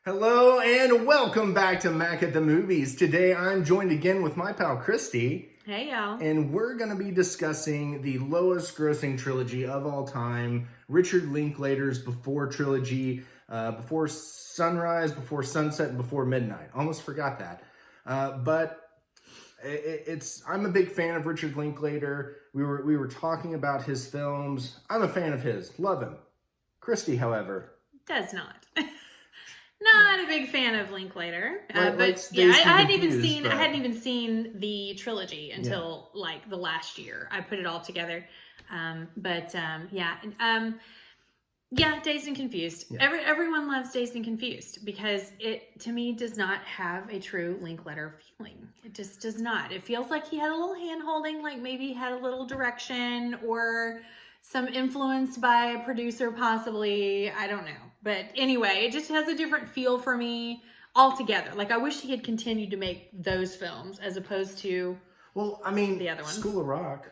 Hello and welcome back to Mac at the Movies. Today I'm joined again with my pal Kristy. Hey y'all. And we're going to be discussing the lowest grossing trilogy of all time, Richard Linklater's Before Trilogy, Before Sunrise, Before Sunset, and Before Midnight. Almost forgot that. But I'm a big fan of Richard Linklater. We were talking about his films. I'm a fan of his. Love him. Kristy, however, does not. Not a big fan of Linklater, but yeah, I hadn't even seen the trilogy until like the last year. I put it all together, Dazed and Confused. Yeah. Everyone loves Dazed and Confused because it, to me, does not have a true Linklater feeling. It just does not. It feels like he had a little hand holding, like maybe he had a little direction or some influence by a producer, possibly. I don't know. But anyway, it just has a different feel for me altogether. Like, I wish he had continued to make those films as opposed to the other ones. School of Rock.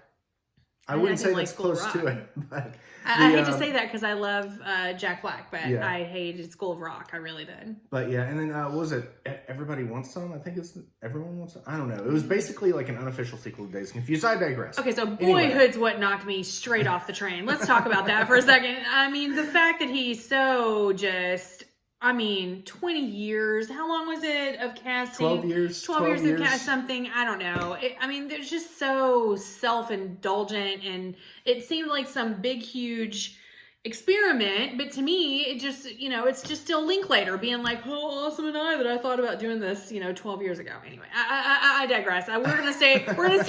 I wouldn't say that's close to it. But I hate to say that because I love Jack Black, but I hated School of Rock. I really did. But yeah, and then what was it? Everybody Wants Some? I think it's Everyone Wants Some? I don't know. It was basically like an unofficial sequel to Dazed and Confused. I digress. Okay, so Boyhood's what knocked me straight off the train. Let's talk about that for a second. I mean, the fact that he's so just... 20 years. How long was it of casting? 12 years. 12 years of cast something. I don't know. They're just so self-indulgent, and it seemed like some big, huge experiment. But to me, it just, it's just still Linklater being like, oh, awesome and I thought about doing this, 12 years ago. Anyway, I digress. We're gonna stay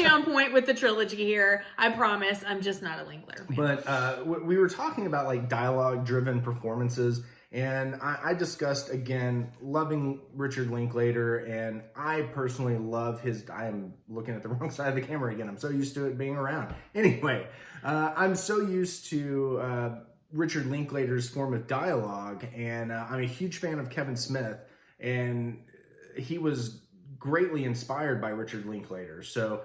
on point with the trilogy here. I promise. I'm just not a Linklater fan. But we were talking about like dialogue-driven performances. And I discussed, again, loving Richard Linklater, and I personally love I'm looking at the wrong side of the camera again. I'm so used to it being around. Anyway, I'm so used to Richard Linklater's form of dialogue, and I'm a huge fan of Kevin Smith, and he was greatly inspired by Richard Linklater. So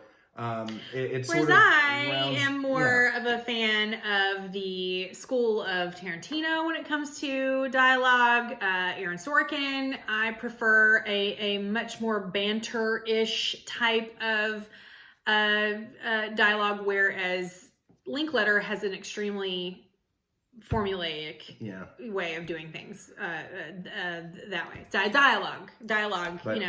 it's whereas sort of I am more of a fan of the school of Tarantino when it comes to dialogue. Aaron Sorkin, I prefer a much more banter-ish type of dialogue, whereas Linklater has an extremely formulaic way of doing things that way. Dialogue, but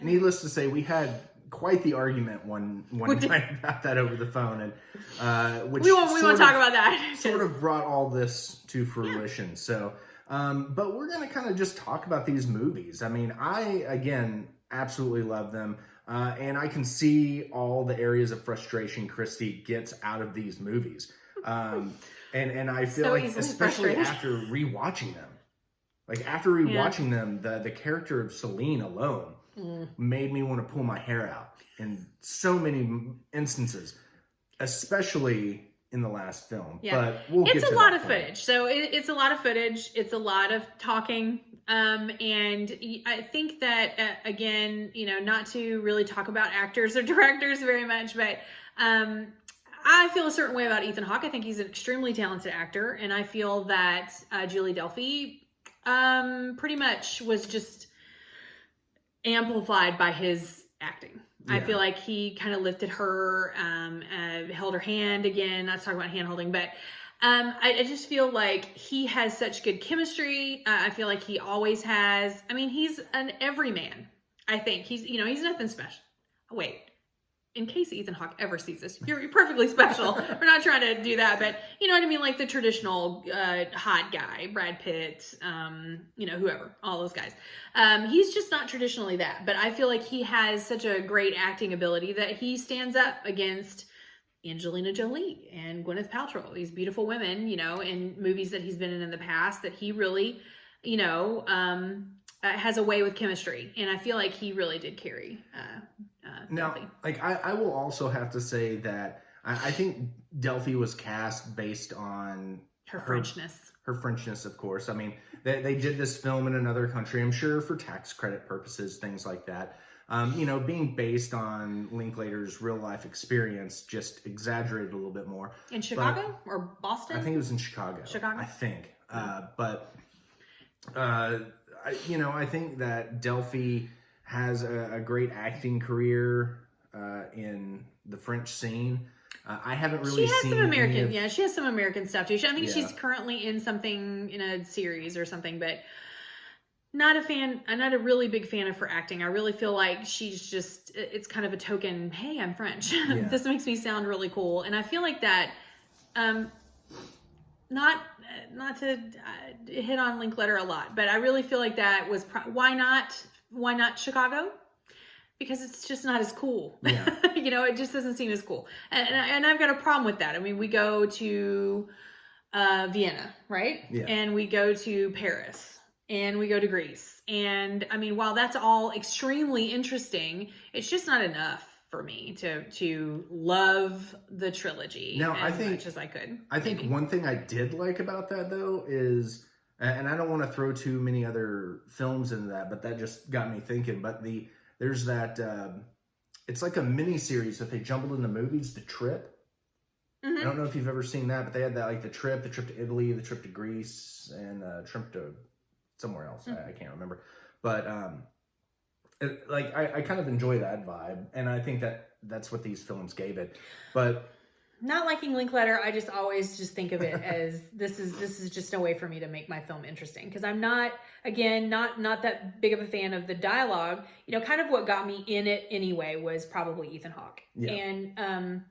needless to say, we had quite the argument one time about that over the phone, and which we won't talk about that. Sort of brought all this to fruition. So, but we're gonna kind of just talk about these movies. I again absolutely love them, and I can see all the areas of frustration Kristy gets out of these movies, and I feel so like especially after rewatching them, the character of Celine alone made me want to pull my hair out in so many instances, especially in the last film. Yeah. But it's a lot of footage. So it's a lot of footage. It's a lot of talking. And I think that, again, not to really talk about actors or directors very much, but I feel a certain way about Ethan Hawke. I think he's an extremely talented actor. And I feel that Julie Delpy pretty much was just amplified by his acting. Yeah. I feel like he kind of lifted her, held her hand again. Not talking about hand holding, but I just feel like he has such good chemistry. I feel like he always has. He's an everyman. I think he's nothing special. Wait. In case Ethan Hawke ever sees this, you're perfectly special. We're not trying to do that, but you know what I mean? Like the traditional hot guy, Brad Pitt, whoever, all those guys. He's just not traditionally that, but I feel like he has such a great acting ability that he stands up against Angelina Jolie and Gwyneth Paltrow, these beautiful women, in movies that he's been in the past, that he really, has a way with chemistry. And I feel like he really did carry now, Delphi. Like I will also have to say that I think Delphi was cast based on her Frenchness. Her Frenchness, of course. They did this film in another country, I'm sure for tax credit purposes, things like that. Being based on Linklater's real life experience, just exaggerated a little bit more. In Chicago or Boston? I think it was in Chicago. I think. I think that Delphi has a great acting career in the French scene. I haven't really seen. She has seen some American, any of, she has some American stuff too. I think Yeah. she's currently in something in a series or something, but not a fan. I'm not a really big fan of her acting. I really feel like she's just, it's kind of a token. Hey, I'm French. Yeah. This makes me sound really cool, and I feel like that. Not to hit on Linkletter a lot, but I really feel like that was why not Chicago? Because it's just not as cool. Yeah. It just doesn't seem as cool, and I've got a problem with that. I mean, we go to Vienna, right? Yeah. And we go to Paris, and we go to Greece, and I mean, while that's all extremely interesting, it's just not enough for me to love the trilogy as much as I could. I think one thing I did like about that though is, and I don't want to throw too many other films into that, but that just got me thinking. But there's that it's like a mini series that they jumbled into movies, The Trip. I don't know if you've ever seen that, but they had that, like the trip to Italy, the trip to Greece, and trip to somewhere else. I can't remember, but I kind of enjoy that vibe, and I think that's what these films gave it. But not liking Linkletter, I just always just think of it as this is just a way for me to make my film interesting, because I'm not that big of a fan of the dialogue. Kind of what got me in it anyway was probably Ethan Hawke. Yeah. And I'm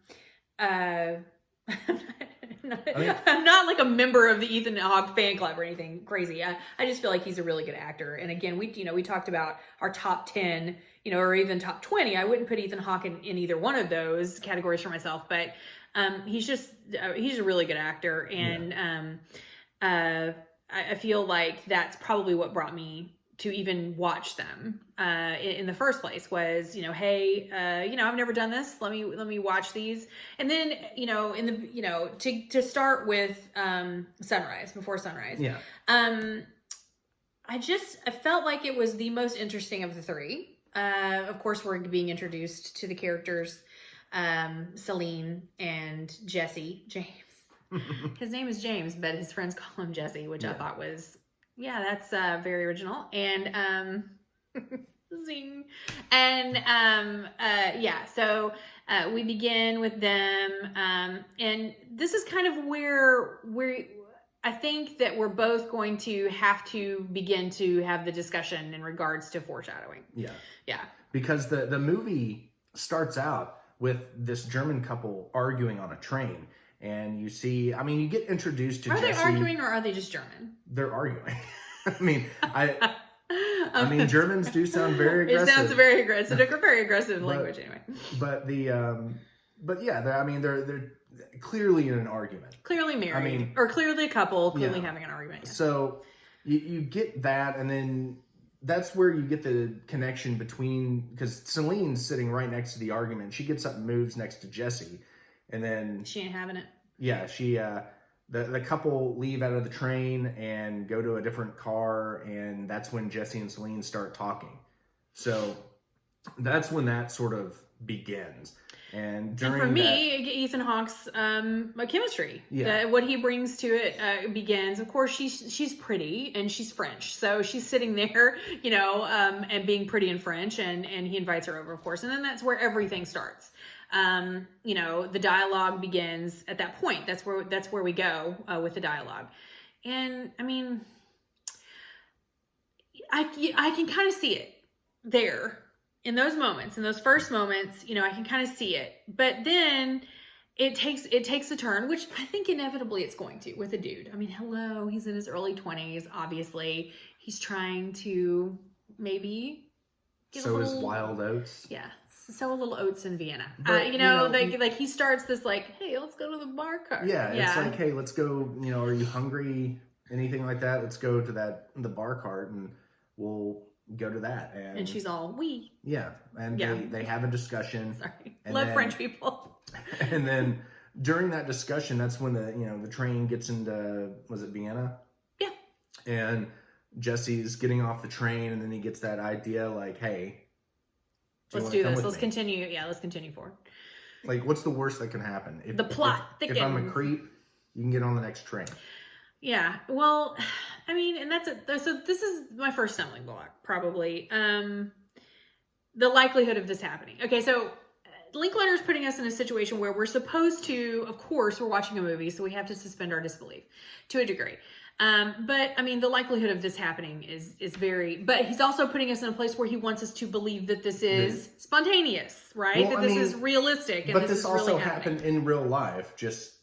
not like a member of the Ethan Hawke fan club or anything crazy. I just feel like he's a really good actor. And again, we talked about our top 10, or even top 20. I wouldn't put Ethan Hawke in either one of those categories for myself, but he's a really good actor. And I feel like that's probably what brought me to even watch them in the first place was, hey, I've never done this. Let me watch these. And then, to start with Before Sunrise. Yeah. I felt like it was the most interesting of the three. Of course, we're being introduced to the characters, Celine and Jesse. James. His name is James, but his friends call him Jesse, which I thought was, that's very original. And zing. And so we begin with them, and this is kind of where I think that we're both going to have to begin to have the discussion in regards to foreshadowing. Yeah. Because the movie starts out with this German couple arguing on a train. And you see, you get introduced to Jesse. Are they arguing or are they just German? They're arguing. Germans do sound very aggressive. It sounds very aggressive. It's a very aggressive language anyway. But they're clearly in an argument. Clearly married. Or clearly a couple, clearly having an argument. Yeah. So you get that, and then that's where you get the connection between, because Celine's sitting right next to the argument. She gets up and moves next to Jesse. And then she ain't having it. Yeah, she the couple leave out of the train and go to a different car, and that's when Jesse and Celine start talking. So that's when that sort of begins. And for me, Ethan Hawke's chemistry, what he brings to it begins. Of course, she's pretty and she's French, so she's sitting there, and being pretty in French, and he invites her over, of course, and then that's where everything starts. The dialogue begins at that point. That's where we go with the dialogue. And I can kind of see it there in those moments, in those first moments, I can kind of see it, but then it takes a turn, which I think inevitably it's going to with a dude. Hello, he's in his early 20s. Obviously he's trying to maybe sow his wild oats. Yeah. Sow a little oats in Vienna. But, he starts this hey, let's go to the bar cart. Yeah. It's like, hey, let's go, are you hungry? Anything like that? Let's go to the bar cart and we'll go to that. And she's all, oui. Yeah. And they have a discussion. Sorry. Love French people. And then during that discussion, that's when the train gets into, was it Vienna? Yeah. And Jesse's getting off the train, and then he gets that idea like, hey, let's do this. Let's continue. Yeah, let's continue forward. Like, what's the worst that can happen? The plot thickens. If I'm a creep, you can get on the next train. Yeah. Well, I mean, and so this is my first stumbling block, probably. The likelihood of this happening. Okay, so Linklater is putting us in a situation where we're supposed to, of course, we're watching a movie, so we have to suspend our disbelief to a degree. But I mean, the likelihood of this happening is very. But he's also putting us in a place where he wants us to believe that this is spontaneous, right? Well, that this is realistic, and but this is also really happened in real life, just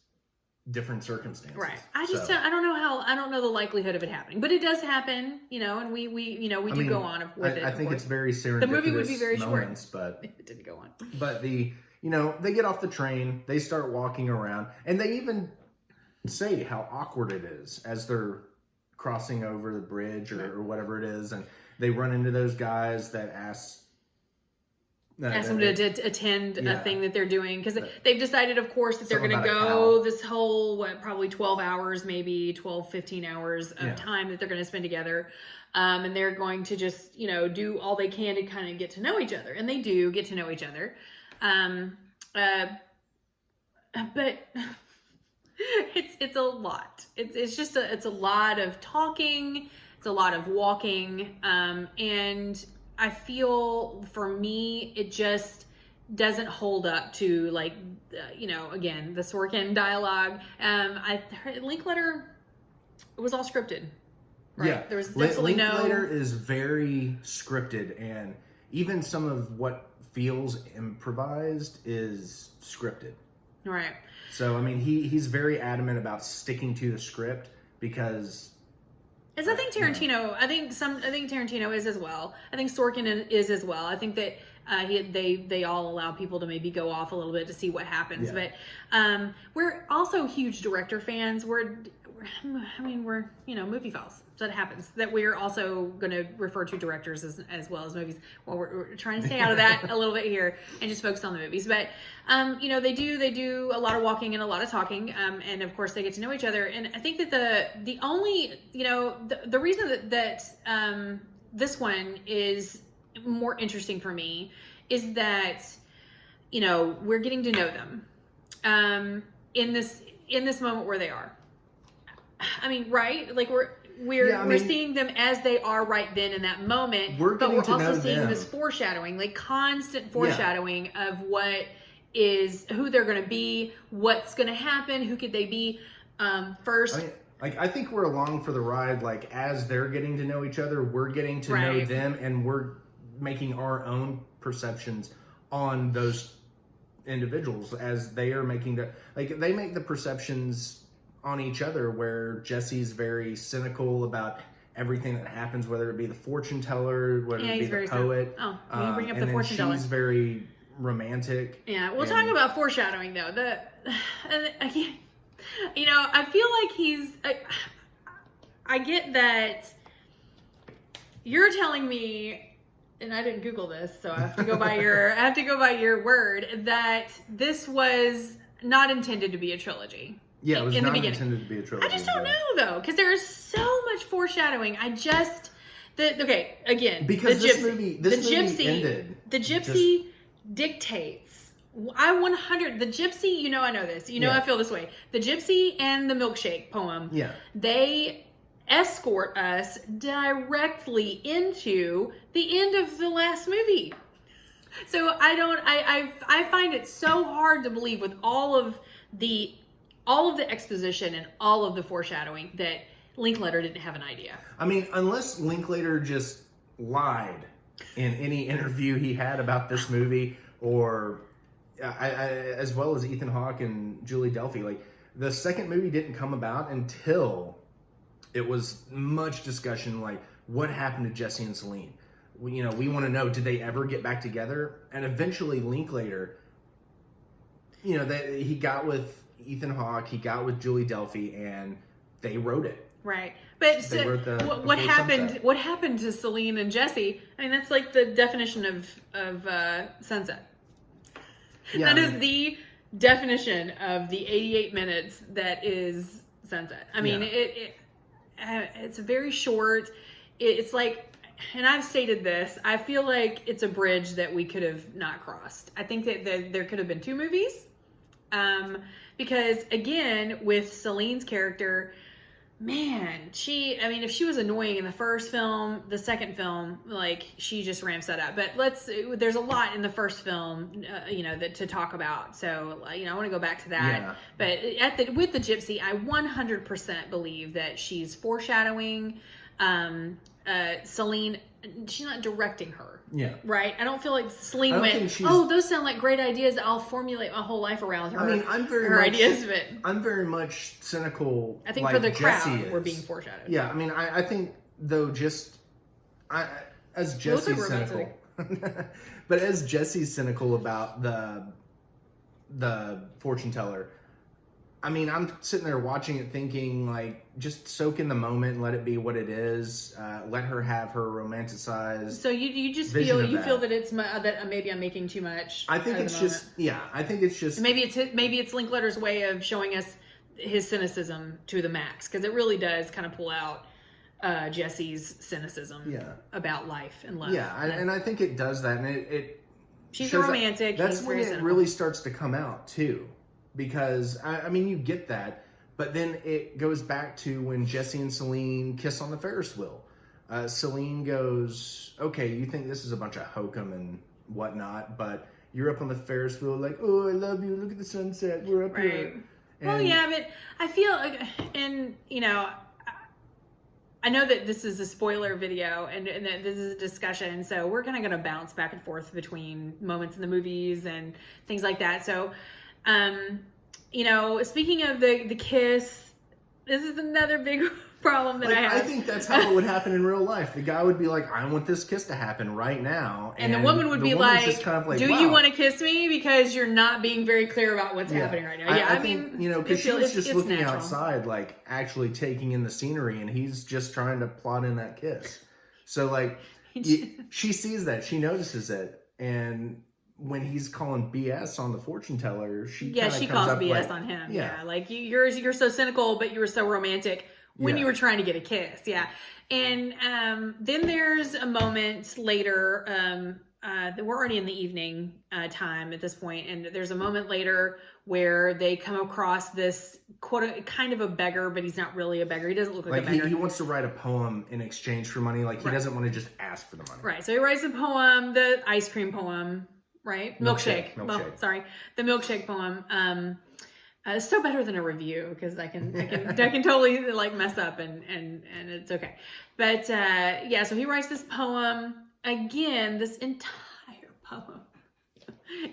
different circumstances. Right. I don't know the likelihood of it happening, but it does happen, and we go on with it. I think it's very serendipitous. The movie would be very moments, short, but it didn't go on. But they get off the train, they start walking around, and they even say how awkward it is as they're crossing over the bridge or whatever it is, and they run into those guys that ask them to attend a thing that they're doing, because they've decided, of course, that they're going to go this whole probably 12 hours, maybe 12, 15 hours of time that they're going to spend together, and they're going to just do all they can to kind of get to know each other, and they do get to know each other, but it's a lot. It's a lot of talking, it's a lot of walking, and I feel, for me, it just doesn't hold up to, again, the Sorkin dialogue. Linklater, it was all scripted. Right? Yeah. There was absolutely Linklater is very scripted, and even some of what feels improvised is scripted. Right. So, I mean, he's very adamant about sticking to the script, because... As I think Tarantino, I think Tarantino is as well. I think Sorkin is as well. I think that they all allow people to maybe go off a little bit to see what happens. Yeah. But we're also huge director fans. We're movie files. So it happens that we're also going to refer to directors as well as movies. Well, we're trying to stay out of that a little bit here and just focus on the movies. But they do a lot of walking and a lot of talking, and of course they get to know each other. And I think that the only the reason that this one is more interesting for me is that we're getting to know them in this moment where they are. I mean, right? Like we're seeing them as they are right then in that moment, but we're also seeing this foreshadowing, like constant foreshadowing of who they're going to be, what's going to happen, who could they be first. I think we're along for the ride. Like, as they're getting to know each other, we're getting to know them, and we're making our own perceptions on those individuals as they are making they make the perceptions on each other, where Jesse's very cynical about everything that happens, whether it be the fortune teller, whether it be the poet. Oh, you bring up the fortune teller. She's very romantic. Yeah, we'll talk about foreshadowing though. I feel like I get that you're telling me, and I didn't Google this, so I have to go by your word, that this was not intended to be a trilogy. Yeah, it was not intended to be a trilogy. I just don't know, though, because there is so much foreshadowing. Because this movie ended. The gypsy dictates. The gypsy, I know this. I feel this way. The gypsy and the milkshake poem. Yeah. They escort us directly into the end of the last movie. So I find it so hard to believe, with all of the exposition and all of the foreshadowing, that Linklater didn't have an idea. I mean, unless Linklater just lied in any interview he had about this movie, or as well as Ethan Hawke and Julie Delpy. Like, the second movie didn't come about until it was much discussion, like, what happened to Jesse and Celine? We want to know, did they ever get back together? And eventually Linklater, he got with Ethan Hawke, he got with Julie Delpy, and they wrote it. Right. But what happened? Sunset. What happened to Celine and Jesse? I mean, that's like the definition of Sunset. Yeah, that is the definition of the 88 minutes that is Sunset. I mean, it's very short. It's like, and I've stated this, I feel like it's a bridge that we could have not crossed. I think that there could have been two movies. Because again, with Celine's character, man, if she was annoying in the first film, the second film, like, she just ramps that up. But there's a lot in the first film, that to talk about. So, I want to go back to that. Yeah. But with the Gypsy, I 100% believe that she's foreshadowing Celine. She's not directing her. Yeah. Right? I don't feel like Celine went, oh, those sound like great ideas. I'll formulate my whole life around her. I'm very much cynical. I think, like, for the crowd, we're being foreshadowed. Yeah. I think, though, as Jesse's cynical. But as Jesse's cynical about the fortune teller, I'm sitting there watching it thinking, like, just soak in the moment and let it be what it is. Let her have her romanticized. So you just feel that it's that maybe I'm making too much. I think it's just maybe it's Linklater's way of showing us his cynicism to the max, because it really does kind of pull out Jesse's cynicism about life and love. Yeah, and I think it does that, and she's a romantic. That's when it really starts to come out too. Because, you get that, but then it goes back to when Jesse and Celine kiss on the Ferris wheel. Celine goes, okay, you think this is a bunch of hokum and whatnot, but you're up on the Ferris wheel like, oh, I love you, look at the sunset, we're up here. And, well, yeah, but I feel like, and, I know that this is a spoiler video and that this is a discussion, so we're kind of going to bounce back and forth between moments in the movies and things like that. So, speaking of the kiss, this is another big problem that I have. I think that's how it would happen in real life. The guy would be like, I want this kiss to happen right now. And the woman would be like, do you want to kiss me? Because you're not being very clear about what's happening right now. Yeah, I think, because she's just looking outside, like, actually taking in the scenery, and he's just trying to plot in that kiss. So, like, she sees that. She notices it. And when he's calling BS on the fortune teller, she calls BS on him. Yeah, like, you're so cynical, but you were so romantic when you were trying to get a kiss. Yeah, and then there's a moment later. We're already in the evening time at this point, and there's a moment later where they come across this kind of a beggar, but he's not really a beggar. He doesn't look like a beggar. He wants to write a poem in exchange for money. Like, he doesn't want to just ask for the money. Right. So he writes a poem, the ice cream poem. Right? Milkshake. Well, sorry. The milkshake poem. It's so better than a review, because I can totally, like, mess up and it's okay. But so he writes this poem. Again, this entire poem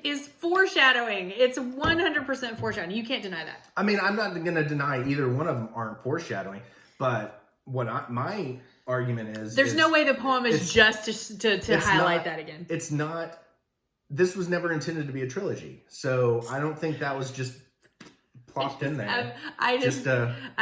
is foreshadowing. It's 100% foreshadowing. You can't deny that. I'm not going to deny either one of them aren't foreshadowing, but my argument is there's no way the poem is just to highlight that again. It's not. This was never intended to be a trilogy, so I don't think that was just plopped in there. I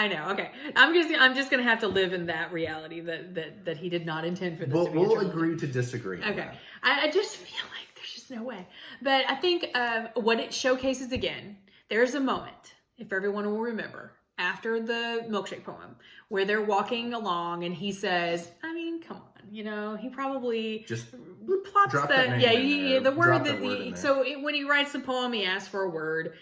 know. Okay, I'm just gonna have to live in that reality that he did not intend for this to be a trilogy. We'll agree to disagree. Okay, I just feel like there's just no way. But I think what it showcases again, there's a moment, if everyone will remember, after the milkshake poem, where they're walking along and he says, come on. He probably just plops the word when he writes the poem, he asks for a word.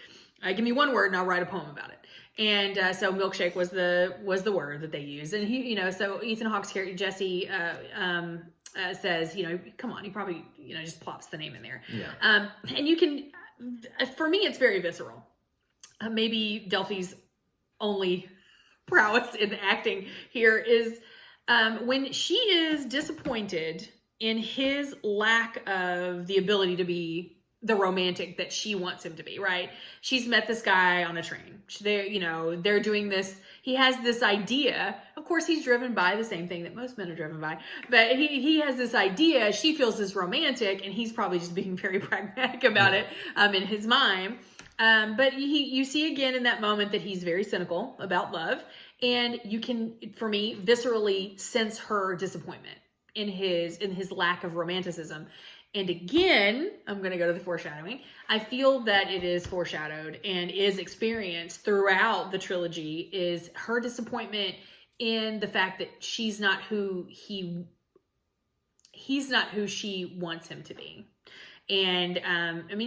Give me one word and I'll write a poem about it. And so milkshake was the word that they used. And he, so Ethan Hawke's character Jesse says, come on, he probably just plops the name in there. Yeah. And you can, for me, it's very visceral. Maybe Delphi's only prowess in acting here is. When she is disappointed in his lack of the ability to be the romantic that she wants him to be, right? She's met this guy on a train. They're doing this. He has this idea. Of course, he's driven by the same thing that most men are driven by. But he has this idea. She feels this romantic, and he's probably just being very pragmatic about it in his mind. But you see again in that moment that he's very cynical about love. And you can, for me, viscerally sense her disappointment in his lack of romanticism. And again, I'm going to go to the foreshadowing. I feel that it is foreshadowed and is experienced throughout the trilogy is her disappointment in the fact that she's not who he's not who she wants him to be. And,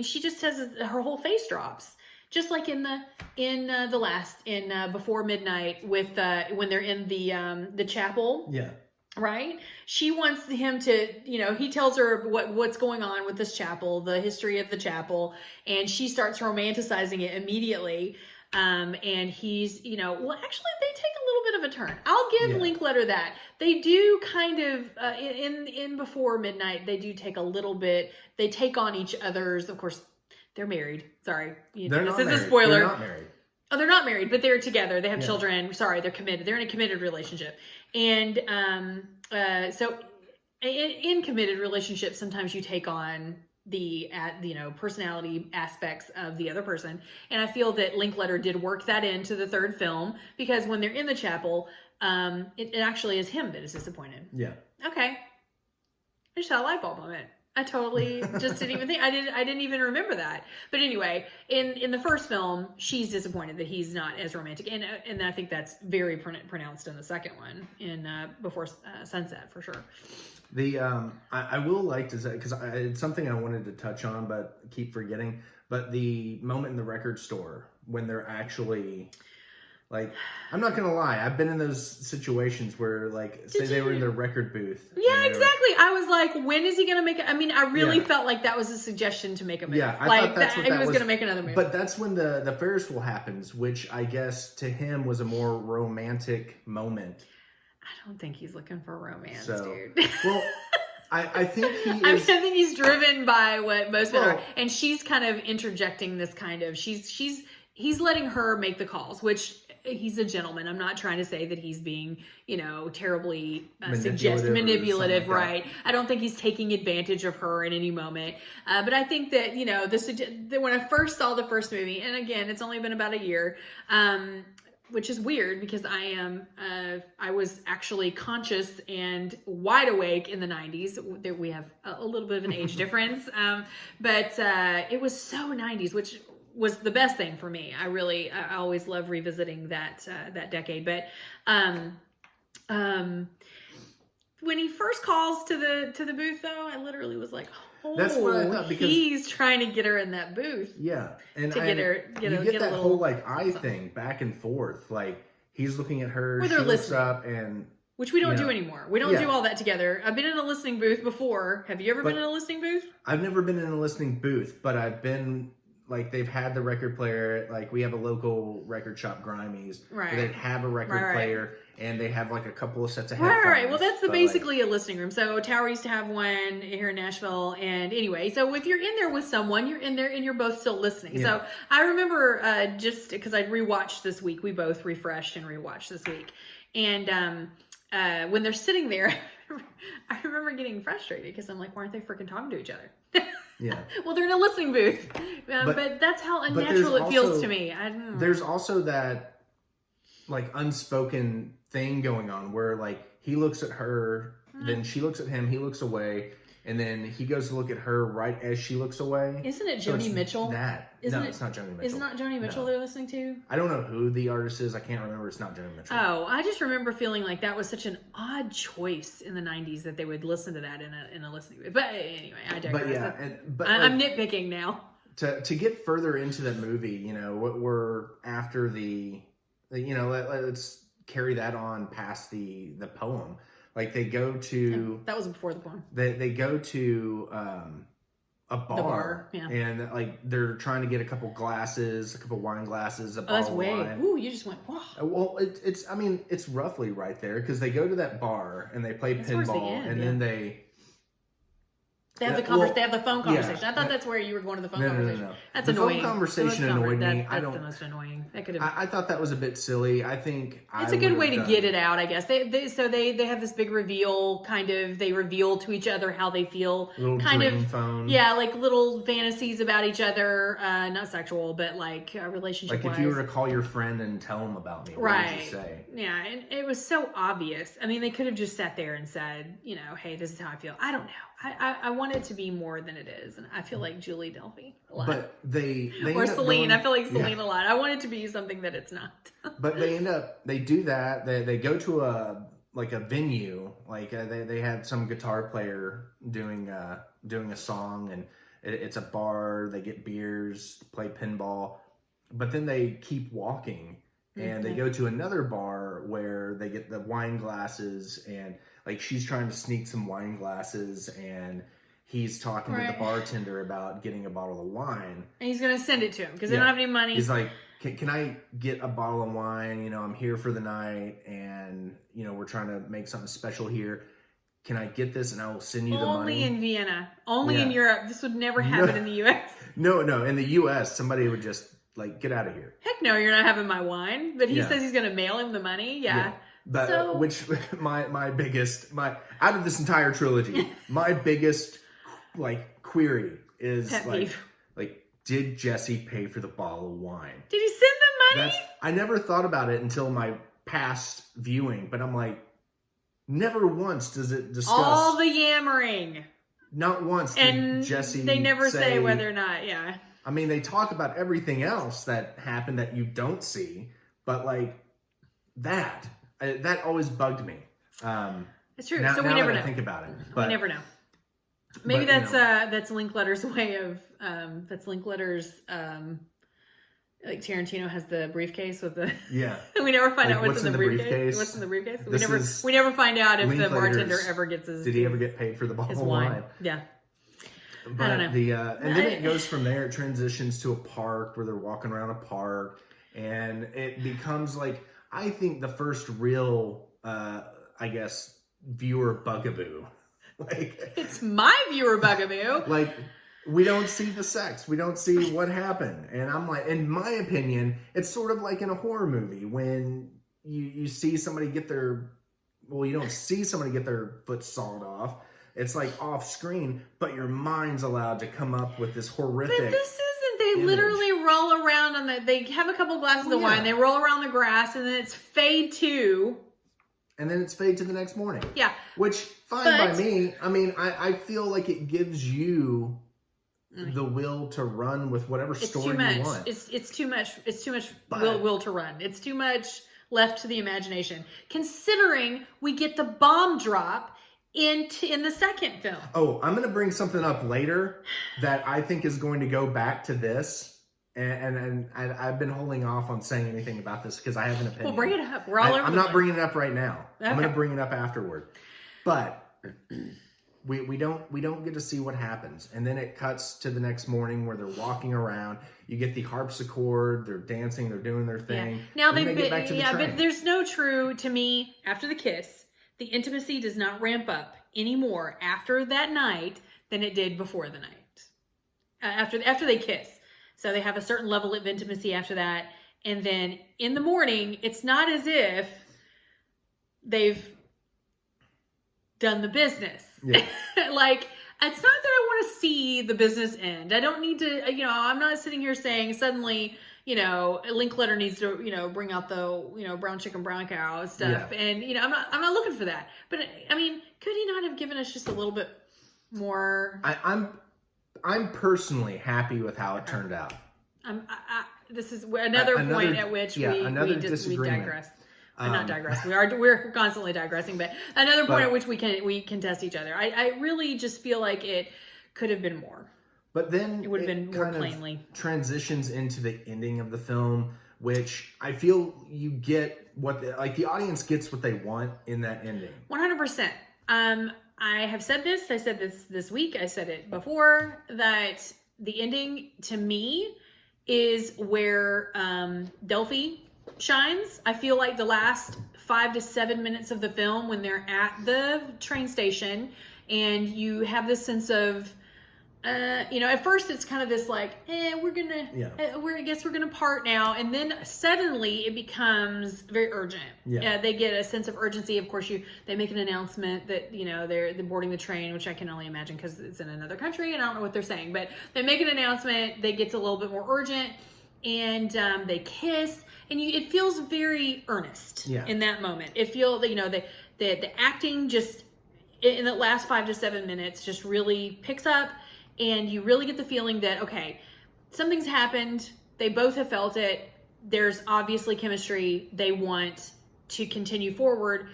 she just has her whole face drops. Just like in the last Before Midnight with when they're in the chapel. Yeah. Right? She wants him to, he tells her what's going on with this chapel, the history of the chapel, and she starts romanticizing it immediately. And he's, well, actually they take a little bit of a turn. I'll give Linkletter that. They do kind of, in Before Midnight, they do take a little bit, they take on each other's, of course, they're married. Sorry. This is a spoiler. They're not married. Oh, they're not married, but they're together. They have children. Sorry, they're committed. They're in a committed relationship. And so in committed relationships, sometimes you take on the personality aspects of the other person. And I feel that Linkletter did work that into the third film, because when they're in the chapel, it actually is him that is disappointed. Yeah. Okay. I just had a light bulb moment. I totally just didn't even think, I didn't even remember that. But anyway, in the first film, she's disappointed that he's not as romantic. And I think that's very pronounced in the second one, in Before Sunset, for sure. I will like to say, because it's something I wanted to touch on, but keep forgetting, but the moment in the record store when they're actually... Like, I'm not gonna lie, I've been in those situations where, like, say they were in their record booth. Yeah, exactly. I was like, when is he gonna make it? I mean, I really felt like that was a suggestion to make a movie. Yeah, I like thought that's what he that was gonna make another movie. But that's when the Ferris wheel happens, which I guess to him was a more romantic moment. I don't think he's looking for romance, dude. Well, I think he is. I think he's driven by what most men are, and she's kind of interjecting this kind of. He's letting her make the calls, which. He's a gentleman. I'm not trying to say that he's being, terribly manipulative, like right? I don't think he's taking advantage of her in any moment. But I think that, when I first saw the first movie, and again, it's only been about a year, which is weird because I was actually conscious and wide awake in the 90s. We have a little bit of an age difference. But it was so 90s, which was the best thing for me. I always love revisiting that decade. But when he first calls to the booth, though, I literally was like, "Oh, that's what I thought." Because he's trying to get her in that booth. Yeah, and to get that whole like eye thing back and forth. Like he's looking at her, she looks up, and which we don't do anymore. We don't do all that together. I've been in a listening booth before. Have you ever been in a listening booth? I've never been in a listening booth, but I've been. Like, they've had the record player, like, we have a local record shop, Grimey's, where they have a record player, and they have, like, a couple of sets of headphones. Right. Well, that's basically a listening room. So, Tower used to have one here in Nashville, and anyway, so if you're in there with someone, you're in there, and you're both still listening. Yeah. So, I remember, just because I rewatched this week, we both refreshed and rewatched this week, and when they're sitting there, I remember getting frustrated, because I'm like, why aren't they freaking talking to each other? Yeah. Well, they're in a listening booth, but that's how unnatural it feels to me. There's also that like unspoken thing going on where like he looks at her, then she looks at him, he looks away, and then he goes to look at her right as she looks away. Isn't it Joni Mitchell? It's not Joni Mitchell. It's not Joni Mitchell they're listening to? I don't know who the artist is. I can't remember. It's not Joni Mitchell. Oh, I just remember feeling like that was such an odd choice in the 90s that they would listen to that in a listening. But anyway, I digress. But yeah, I'm nitpicking now. To get further into that movie, what we're after let's carry that on past the poem. Like they go to that was before the poem. They go to a bar, and like they're trying to get a couple wine glasses, a bottle of wine. Ooh, you just went wow. Well, it's roughly right there because they go to that bar and they play pinball, and then they have the they have the phone conversation. I thought that's where you were going to the phone conversation. No. That's the annoying. The phone conversation annoyed me. That's the most annoying. That could have. I thought that was a bit silly. I think it's a good way to get it out. I guess they have this big reveal. Kind of, they reveal to each other how they feel. Little kind dream of phone. Yeah, like little fantasies about each other. Not sexual, but like relationship. Like if you were to call your friend and tell him about me, what would you say? Yeah, and it was so obvious. I mean, they could have just sat there and said, hey, this is how I feel. I don't know. I want it to be more than it is, and I feel like Julie Delpy a lot. But they or Celine. I feel like Celine a lot. I want it to be something that it's not. But they do that. They go to a venue. Like they had some guitar player doing a song, and it's a bar. They get beers, play pinball, but then they keep walking and they go to another bar where they get the wine glasses, and like she's trying to sneak some wine glasses, and he's talking to the bartender about getting a bottle of wine. And he's going to send it to him because they don't have any money. He's like, can I get a bottle of wine? You know, I'm here for the night, and, you know, we're trying to make something special here. Can I get this, and I will send you the money? Only in Vienna. Only in Europe. This would never happen in the U.S. No. In the U.S., somebody would just, like, get out of here. Heck no, you're not having my wine. But he says he's going to mail him the money. Yeah. But, which, my biggest, out of this entire trilogy, my biggest, like, query is, like, did Jesse pay for the bottle of wine? Did he send the money? I never thought about it until my past viewing, but I'm like, never once does it discuss all the yammering. Not once did Jesse they never say whether or not, I mean, they talk about everything else that happened that you don't see, but like that always bugged me. It's true. Now, so we never know. Think about it. But, we never know. Maybe that's Linklater's way of that's Linklater's like Tarantino has the briefcase with the we never find out what's in the briefcase. What's in the briefcase? We never find out if the bartender ever gets his. Did he ever get paid for the bottle of wine? Yeah. But I don't know. And then it goes from there. It transitions to a park where they're walking around a park, and it becomes like, I think, the first real I guess viewer bugaboo. Like, it's my viewer bugaboo. Like, we don't see the sex. We don't see what happened. And I'm like, in my opinion, it's sort of like in a horror movie when you see somebody get their, well, you don't see somebody get their foot sawed off. It's like off screen, but your mind's allowed to come up with this horrific. But this isn't. They literally roll around on they have a couple glasses of wine. They roll around the grass, and then it's fade to. And then it's fade to the next morning. Yeah. Which, fine by me. I mean, I feel like it gives you the will to run with whatever story you want. It's too much. It's too much will to run. It's too much left to the imagination. Considering we get the bomb drop in the second film. Oh, I'm going to bring something up later that I think is going to go back to this. And I've been holding off on saying anything about this because I have an opinion. Well, bring it up. We're all over. I'm not bringing it up right now. Okay. I'm going to bring it up afterward. But we don't get to see what happens, and then it cuts to the next morning where they're walking around. You get the harpsichord. They're dancing. They doing their thing. Yeah. Now they get back to the train. But there's no true to me after the kiss. The intimacy does not ramp up any more after that night than it did before the night. After they kiss. So they have a certain level of intimacy after that. And then in the morning, it's not as if they've done the business. Yeah. Like, it's not that I want to see the business end. I don't need to, I'm not sitting here saying suddenly, Linklater needs to, bring out the, brown chicken, brown cow stuff. Yeah. And, I'm not looking for that. But I mean, could he not have given us just a little bit more? I'm personally happy with how it turned out. This is another point at which we digress. Not digress. We're constantly digressing, but another point at which we contest each other. I really just feel like it could have been more. But then it would have been more plainly. Transitions into the ending of the film, which I feel you get the audience gets what they want in that ending. 100%. I have said this. I said this week. I said it before, that the ending to me is where Delphi shines. I feel like the last 5 to 7 minutes of the film, when they're at the train station and you have this sense of, at first it's kind of this like, I guess we're gonna part now, and then suddenly it becomes very urgent. They get a sense of urgency. Of course, they make an announcement that they're boarding the train, which I can only imagine because it's in another country and I don't know what they're saying, but they make an announcement. They get a little bit more urgent, and they kiss, and it feels very earnest in that moment. It feels the acting just in the last 5 to 7 minutes just really picks up. And you really get the feeling that, okay, something's happened. They both have felt it. There's obviously chemistry. They want to continue forward.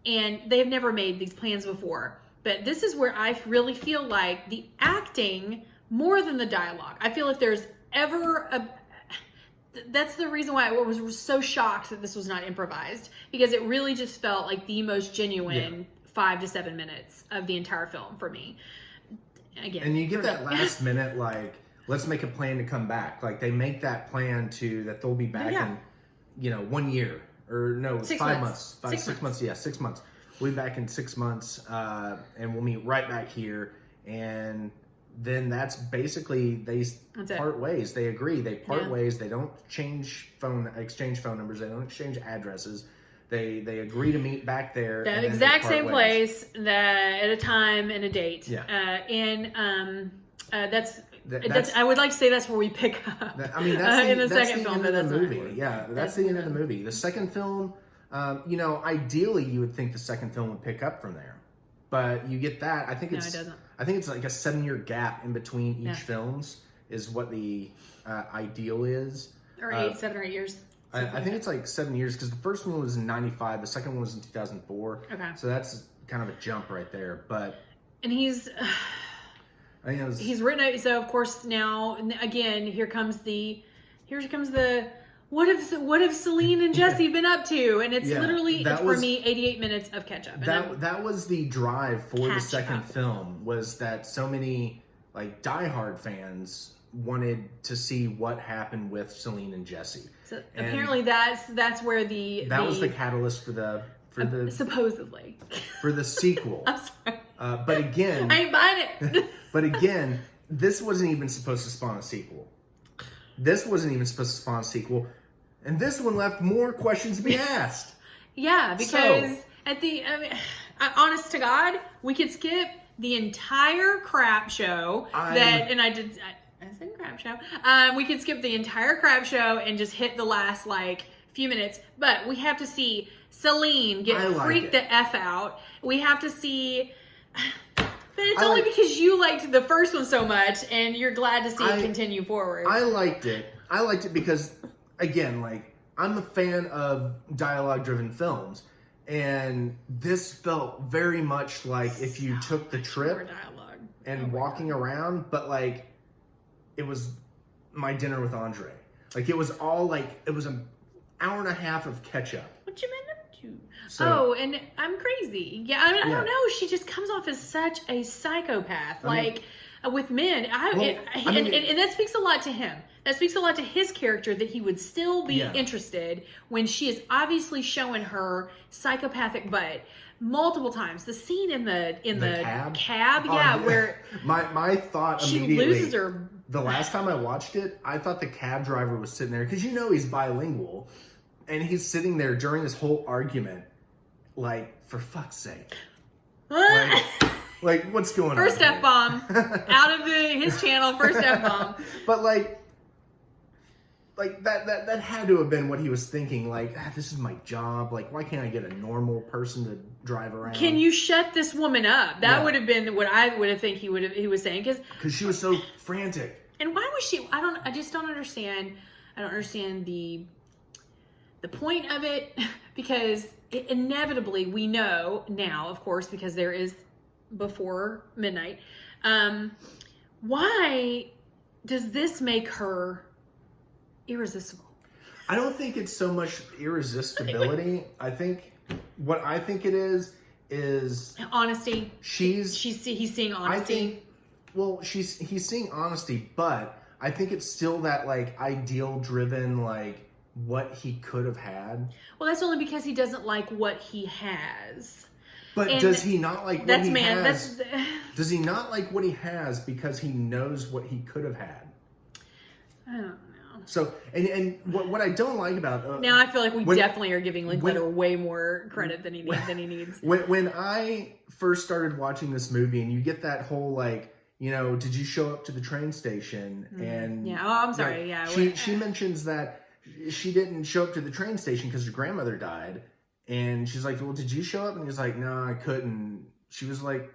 And they've never made these plans before. But this is where I really feel like the acting, more than the dialogue. I feel if there's ever that's the reason why I was so shocked that this was not improvised, because it really just felt like the most genuine 5 to 7 minutes of the entire film for me. Again, and you get that last minute, like, let's make a plan to come back. Like, they make that plan that they'll be back in, 1 year, or no, 6 5 months. months. 6 months. Yeah, 6 months. We'll be back in 6 months, and we'll meet right back here. And then that's basically, that's part ways. They agree. They part ways. They don't exchange phone numbers. They don't exchange addresses. They agree to meet back there. That exact same place, at a time and a date. Yeah. That's I would like to say that's where we pick up. That's in the second film. But that's the movie. Yeah, that's the end of the movie. The second film, ideally you would think the second film would pick up from there, but you get that. It doesn't. I think it's like a 7-year gap in between each films is what the ideal is. Or 7 or 8 years. I think it's like 7 years, because the first one was in 95, the second one was in 2004. Okay. So that's kind of a jump right there. But he's written it. So of course now again here comes the what have Celine and Jesse been up to? And it's literally for me 88 minutes of catch up. That was the drive for the second film, was that so many like diehard fans wanted to see what happened with Celine and Jesse. So apparently that's where that was the catalyst for the supposedly for the sequel. I'm sorry. But again, I ain't buying it. But again, this wasn't even supposed to spawn a sequel. And this one left more questions to be asked. Yeah, because honest to God, we could skip the entire crap show I said crap show. We could skip the entire crap show and just hit the last few minutes, but we have to see Celine get freaked the F out. We have to see, but it's only because you liked the first one so much and you're glad to see it continue forward. I liked it because, again, I'm a fan of dialogue-driven films, and this felt very much like if you took the trip and walking around, but it was My Dinner with Andre. It was all it was an hour and a half of catch up. What you been up to? So, and I'm crazy. Yeah, I don't know. She just comes off as such a psychopath. With men, and that speaks a lot to him. That speaks a lot to his character, that he would still be interested when she is obviously showing her psychopathic butt multiple times. The scene in the cab, where my thought she immediately loses her. The last time I watched it, I thought the cab driver was sitting there, because he's bilingual, and he's sitting there during this whole argument, for fuck's sake. What's going on? First F-bomb out of his channel. First F-bomb. But that had to have been what he was thinking. This is my job. Why can't I get a normal person to drive around? Can you shut this woman up? That would have been what I would have think he was saying, because she was so frantic. And why was she? I just don't understand. I don't understand the point of it, because inevitably we know now, of course, because there is before midnight. Why does this make her irresistible? I don't think it's so much irresistibility. I think it is honesty. He's seeing honesty. He's seeing honesty, but I think it's still that ideal driven, what he could have had. Well, that's only because he doesn't like what he has. But does he not like what he has? Does he not like what he has because he knows what he could have had? I don't know. So, and what I don't like about... now I feel like we definitely are giving Linklater way more credit than he needs. When I first started watching this movie, and you get that whole, did you show up to the train station? And yeah, I'm sorry, She mentions that she didn't show up to the train station because her grandmother died. And she's like, well, did you show up? And he's like, no, I couldn't. She was like,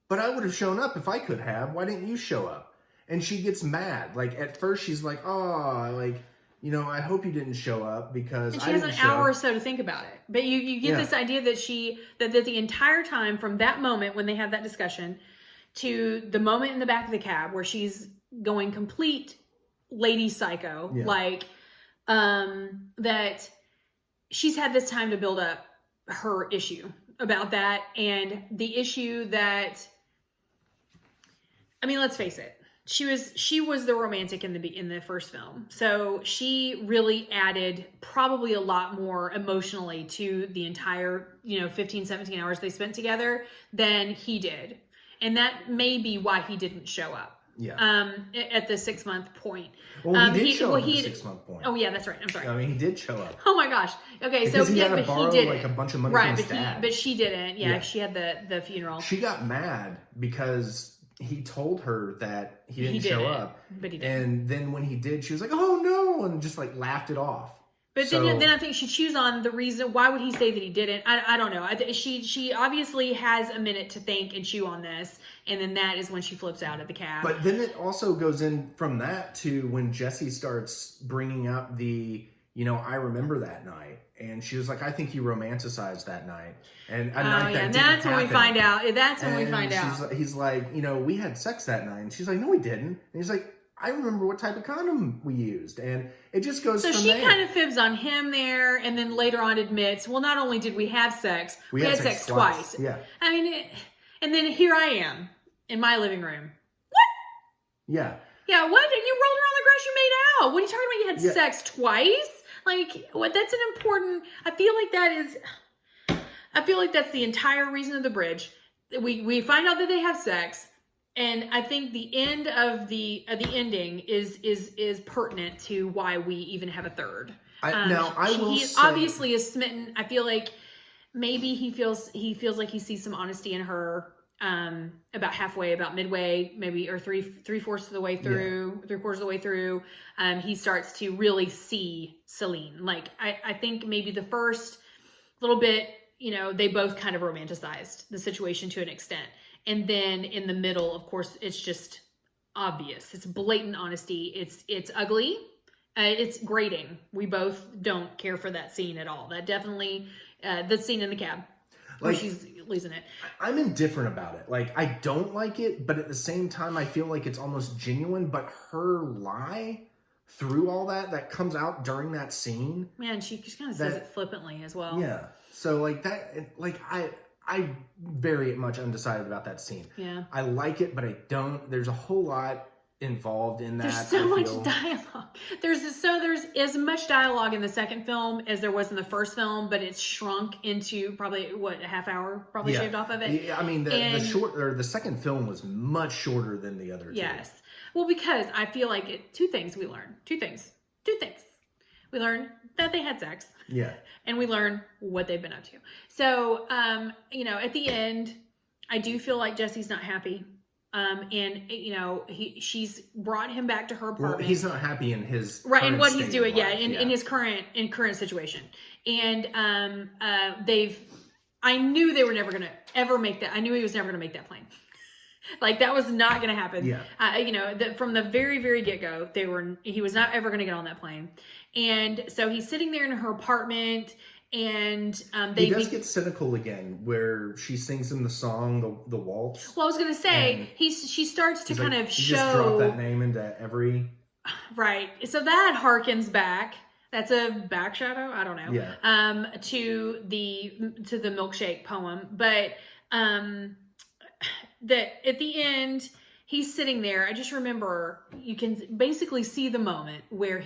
but I would have shown up if I could have. Why didn't you show up? And she gets mad. At first she's like, oh, I hope you didn't show up because and she has an hour or so to think about it. But you get this idea that the entire time from that moment when they have that discussion to the moment in the back of the cab where she's going complete lady psycho, that she's had this time to build up her issue about that, and the issue that, I mean, let's face it, she was the romantic in the first film, so she really added probably a lot more emotionally to the entire 15-17 hours they spent together than he did, and that may be why he didn't show up. Yeah. At the 6-month point. Well, he did show up at the 6-month point. Oh yeah, that's right. I'm sorry. I mean, he did show up. Oh my gosh. Okay, because so he had to but borrow he did like a bunch of money right, from his dad. but she didn't. Yeah, she had the funeral. She got mad because he told her that he didn't show up, but he did. And then when he did, she was like, "Oh no," and just like laughed it off. But then I think she chews on the reason. Why would he say that he didn't? I don't know. She obviously has a minute to think and chew on this, and then that is when she flips out at the cab. But then it also goes in from that to when Jesse starts bringing up the, I remember that night, and she was like, "I think you romanticized that night," and a night that that's when happen. we find out. That's when we find out. He's like, we had sex that night, and she's like, "No, we didn't," and he's like, "I remember what type of condom we used," and it just goes. So she kind of fibs on him there, and then later on admits, "Well, not only did we have sex, we had sex twice." Yeah, I mean, and then here I am in my living room. Yeah. Yeah, what? You rolled around the grass, you made out. What are you talking about? You had sex twice? Like, what? That's an important, I feel like that's the entire reason of the bridge. We find out that they have sex, and I think the end of the ending is pertinent to why we even have a third. He obviously is smitten. I feel like maybe he feels like he sees some honesty in her. About halfway, about midway, maybe, or three-fourths of the way through, 3/4 of the way through, he starts to really see Celine. Like, I think maybe the first little bit, they both kind of romanticized the situation to an extent. And then in the middle, of course, it's just obvious. It's blatant honesty. It's ugly. It's grating. We both don't care for that scene at all. That definitely, the scene in the cab. Like, she's losing it. I'm indifferent about it. Like, I don't like it, but at the same time, I feel like it's almost genuine. But her lie through all that comes out during that scene. Man, she just kind of says it flippantly as well. Yeah. So, like, that, like, I very much undecided about that scene. Yeah. I like it, but I don't. There's a whole lot involved in that. There's so much dialogue. There's as much dialogue in the second film as there was in the first film, but it's shrunk into probably a half hour, shaved off of it. Yeah, I mean the second film was much shorter than the other two. Yes. Well, because I feel like two things we learned. Two things. We learned that they had sex. Yeah. And we learned what they've been up to. So, at the end, I do feel like Jesse's not happy. She's brought him back to her apartment. Well, he's not happy in his in what he's doing. In his current situation. And I knew they were never going to ever make that. I knew he was never going to make that plane. Like, that was not going to happen. Yeah. From the very, very get go, he was not ever going to get on that plane. And so he's sitting there in her apartment. And he does get cynical again, where she sings him the song, the waltz. Well, I was going to say, she starts to kind of show. Just drop that name into every. Right. So that harkens back. That's a back shadow. I don't know. Yeah. To the milkshake poem, but that at the end he's sitting there. I just remember you can basically see the moment where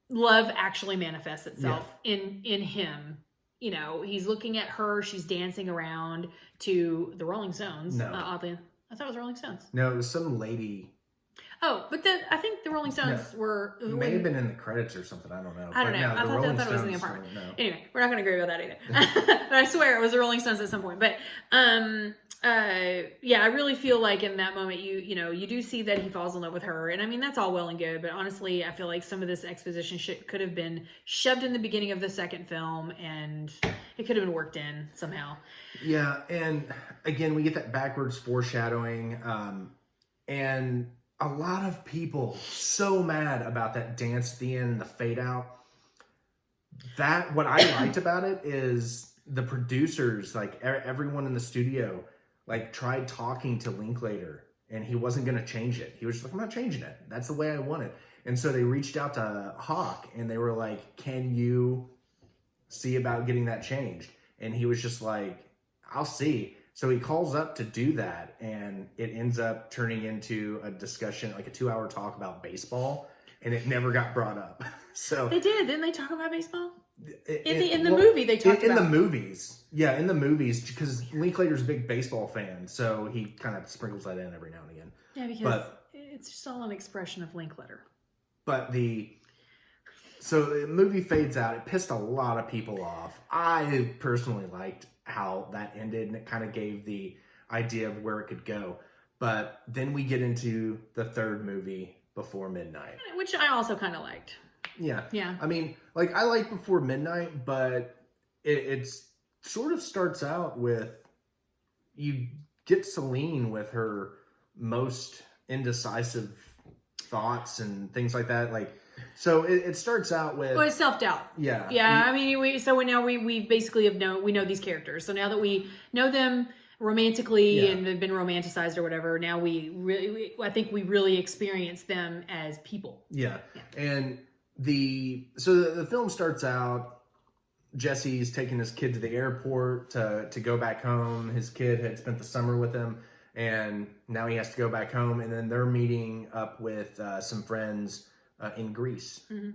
love actually manifests itself in him. He's looking at her. She's dancing around to the Rolling Stones. No. Oddly, I thought it was Rolling Stones. No, it was some lady. Oh, but I think the Rolling Stones were. It may have been in the credits or something. I don't know. I don't know. No, I thought it was in the apartment. No. Anyway, we're not going to agree about that either. But I swear it was the Rolling Stones at some point. But I really feel like in that moment you do see that he falls in love with her, and I mean that's all well and good. But honestly, I feel like some of this exposition shit could have been shoved in the beginning of the second film, and it could have been worked in somehow. Yeah, and again, we get that backwards foreshadowing, and a lot of people so mad about that dance at the end, the fade out. What I liked about it is the producers, like everyone in the studio, like tried talking to Linklater, and he wasn't going to change it. He was just like, I'm not changing it. That's the way I want it. And so they reached out to Hawk and they were like, can you see about getting that changed? And he was just like, I'll see. So he calls up to do that, and it ends up turning into a discussion, like a 2-hour talk about baseball, and it never got brought up. So they didn't they talk about baseball? In the movie, they talked about in the movies. Yeah, in the movies, because Linklater's a big baseball fan, so he kind of sprinkles that in every now and again. Yeah, because it's just all an expression of Linklater. But so the movie fades out. It pissed a lot of people off. I personally liked how that ended, and it kind of gave the idea of where it could go. But then we get into the third movie, Before Midnight, which I also kind of liked. Yeah. Yeah. I mean, like, I like Before Midnight, but it's sort of starts out with, you get Celine with her most indecisive thoughts and things like that. Like, so it starts out with... Well, it's self-doubt. Yeah. Yeah, I mean, we basically we know these characters. So now that we know them romantically and they've been romanticized or whatever, now I think we really experience them as people. Yeah. And the film starts out, Jesse's taking his kid to the airport to go back home. His kid had spent the summer with him, and now he has to go back home. And then they're meeting up with some friends in Greece. Mm-hmm.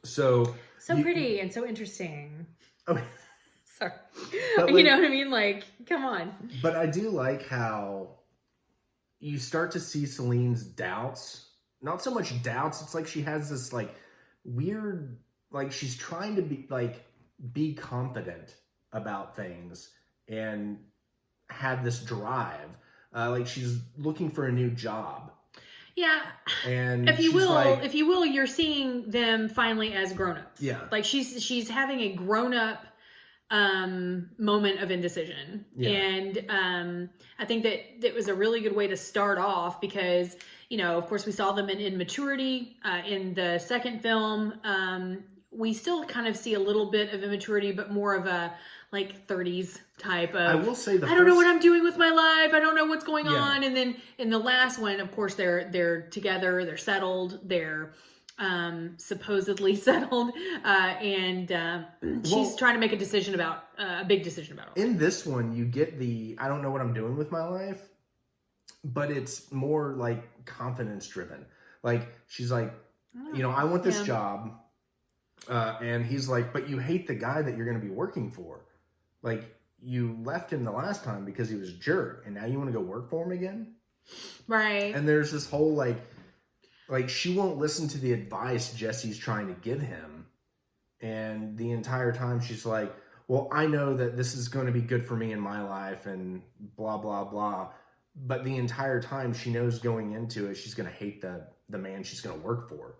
So pretty and so interesting. Oh, sorry. But you know what I mean? Like, come on. But I do like how you start to see Celine's doubts. Not so much doubts. It's like she has this like weird, like she's trying to be confident about things and have this drive. Like she's looking for a new job. Yeah. And if you will, you're seeing them finally as grown-ups. Yeah. Like she's having a grown-up moment of indecision. Yeah. And I think that it was a really good way to start off because, you know, of course we saw them in immaturity in the second film. We still kind of see a little bit of immaturity, but more of a like 30s type of, I will say I don't know what I'm doing with my life. I don't know what's going on. And then in the last one, of course, they're together, they're settled, they're supposedly settled. And she's trying to make a decision about, a big decision about it. In this one, you get I don't know what I'm doing with my life, but it's more like confidence driven. Like she's like, you know, I want this job. And he's like, but you hate the guy that you're going to be working for. Like, you left him the last time because he was a jerk, and now you want to go work for him again? Right. And there's this whole, like she won't listen to the advice Jesse's trying to give him. And the entire time she's like, well, I know that this is going to be good for me in my life, and blah, blah, blah. But the entire time she knows going into it, she's going to hate the man she's going to work for.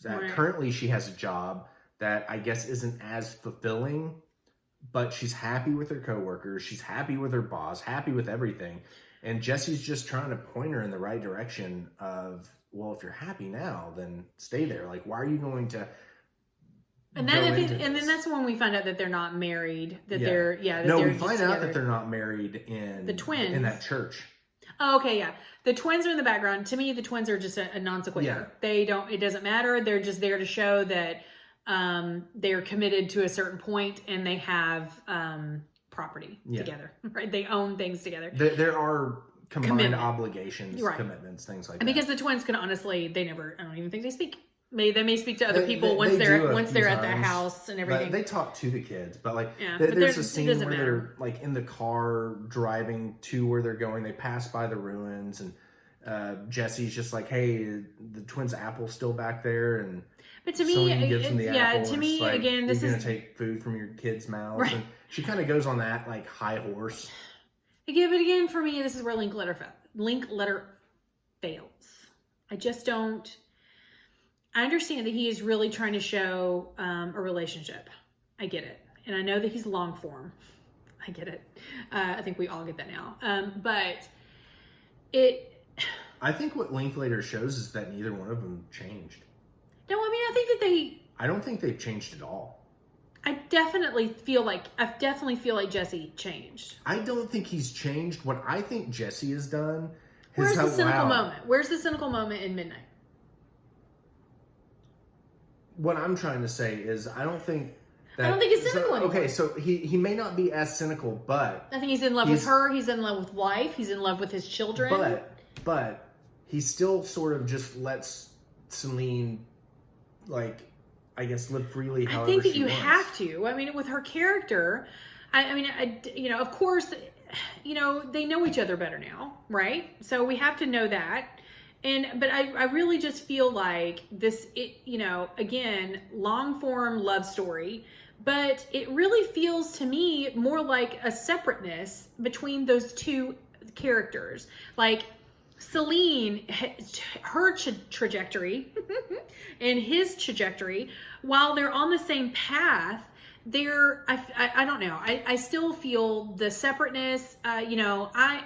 Right. Currently, she has a job that I guess isn't as fulfilling, but she's happy with her coworkers. She's happy with her boss, happy with everything. And Jesse's just trying to point her in the right direction of, well, if you're happy now, then stay there. Like, why are you going to... And then that's when we find out that they're not married. That they're we find out that they're not married in the twins in that church. Oh, okay, yeah. The twins are in the background. To me, the twins are just a non sequitur. Yeah. It doesn't matter. They're just there to show that they're committed to a certain point and they have properity together, right? They own things together. There are combined obligations, commitments, things like that. Because the twins can honestly, I don't even think they speak. They may speak to other people once they're at their house and everything. But they talk to the kids, but like there's a scene where they're like in the car driving to where they're going. They pass by the ruins, and Jesse's just like, "Hey, the twins' apple's still back there." And but to me, gives them the apple, to me like, again, this is gonna take food from your kid's mouth. Right. And she kind of goes on that like high horse. Again, but again, for me, this is where Linklater fails. I just don't. I understand that he is really trying to show a relationship. I get it. And I know that he's long form. I get it. I think we all get that now. But I think what Linklater shows is that neither one of them changed. No, I mean, I think that I don't think they've changed at all. I definitely feel like Jesse changed. I don't think he's changed. What I think Jesse has done... Where's the cynical moment? Where's the cynical moment in Midnight? what I'm trying to say is I don't think he's cynical anymore. Okay, so he may not be as cynical, but I think he's in love with her. He's in love with wife. He's in love with his children. But he still sort of just lets Celine, like, I guess, live freely however I think that she you wants. have to. I mean, with her character, you know, of course, you know, they know each other better now, right? So we have to know that. But I really just feel like this, you know, again, long form love story, but it really feels to me more like a separateness between those two characters. Like Celine, her trajectory and his trajectory, while they're on the same path, I don't know. I still feel the separateness. You know, I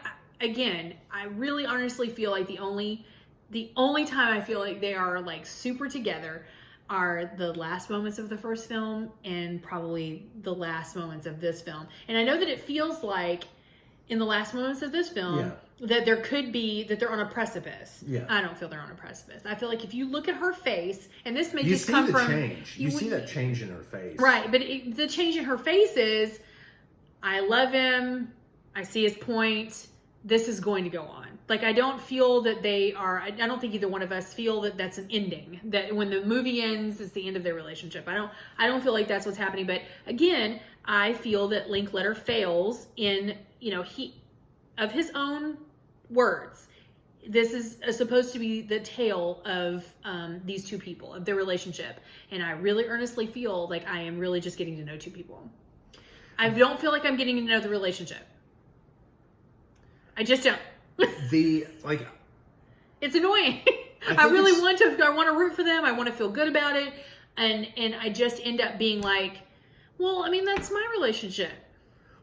really honestly feel like the only time I feel like they are like super together are the last moments of the first film and probably the last moments of this film. And I know that it feels like in the last moments of this film that there could be, that they're on a precipice. Yeah. I don't feel they're on a precipice. I feel like if you look at her face, and this may just come from... You see that change in her face. Right, but the change in her face is, I love him, I see his point, this is going to go on. Like, I don't feel that they are, I don't think either one of us feel that that's an ending. That when the movie ends, it's the end of their relationship. I don't feel like that's what's happening. But again, I feel that Linklater fails in, you know, of his own words. This is supposed to be the tale of these two people, of their relationship. And I really earnestly feel like I am really just getting to know two people. I don't feel like I'm getting to know the relationship. I just don't. It's annoying. I want to root for them. I want to feel good about it. And I just end up being like, well, I mean, that's my relationship.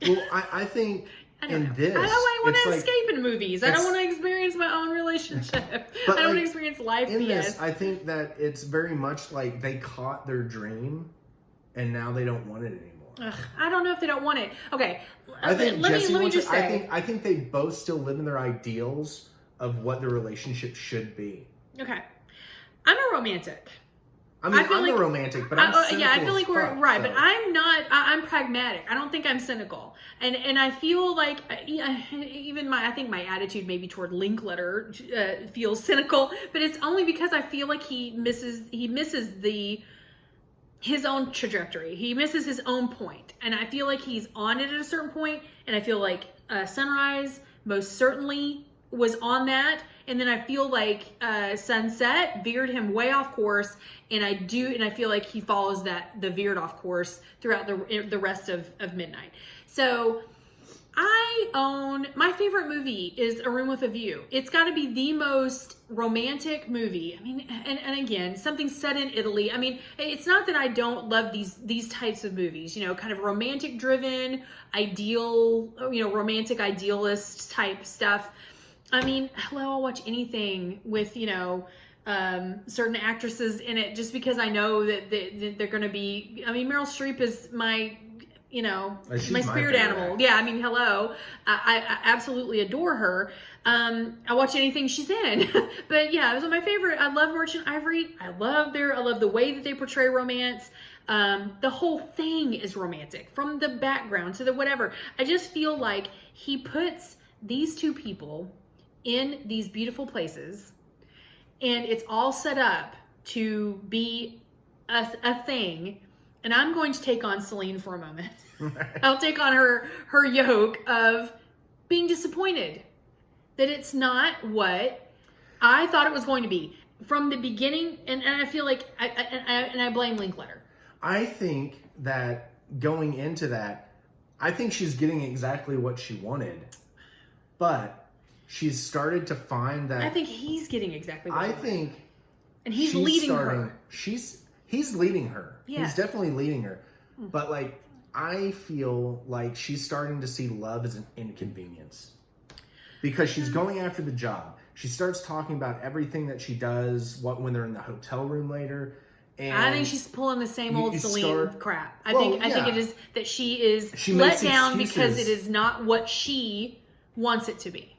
Well, I think I want to escape in movies. I don't want to experience my own relationship. I don't want to experience life in BS. This, I think that it's very much like they caught their dream and now they don't want it anymore. Ugh, I don't know if they don't want it. Okay, I think let me just say. I think they both still live in their ideals of what their relationship should be. Okay, I'm a romantic. I mean, I'm a romantic, but I'm cynical. Yeah, I feel like we're right, but I'm not. I'm pragmatic. I don't think I'm cynical, and I feel like even I think my attitude maybe toward Linklater feels cynical, but it's only because I feel like he misses his own trajectory. He misses his own point. And I feel like he's on it at a certain point. And I feel like Sunrise most certainly was on that. And then I feel like Sunset veered him way off course. And I feel like he follows the veered off course throughout the rest of Midnight. So my favorite movie is A Room with a View. It's got to be the most romantic movie. I mean, and again, something set in Italy. I mean, it's not that I don't love these types of movies, you know, kind of romantic driven, ideal, you know, romantic idealist type stuff. I mean, I'll watch anything with, you know, certain actresses in it just because I know that they're going to be, I mean, Meryl Streep is my spirit animal. Yeah, I mean, hello. I absolutely adore her. I watch anything she's in. But yeah, it was my favorite. I love Merchant Ivory. I love the way that they portray romance. The whole thing is romantic, from the background to the whatever. I just feel like he puts these two people in these beautiful places, and it's all set up to be a thing. And I'm going to take on Celine for a moment. I'll take on her yoke of being disappointed that it's not what I thought it was going to be from the beginning. And I feel like I blame Linklater. I think that going into that, I think she's getting exactly what she wanted, but she's started to find that. I think he's getting exactly what I think, and he's leading her. He's leading her. Yes. He's definitely leading her. But like, I feel like she's starting to see love as an inconvenience because she's going after the job. She starts talking about everything that she does when they're in the hotel room later. And I think she's pulling the same old Celine crap. I think it is that she is let down because it is not what she wants it to be.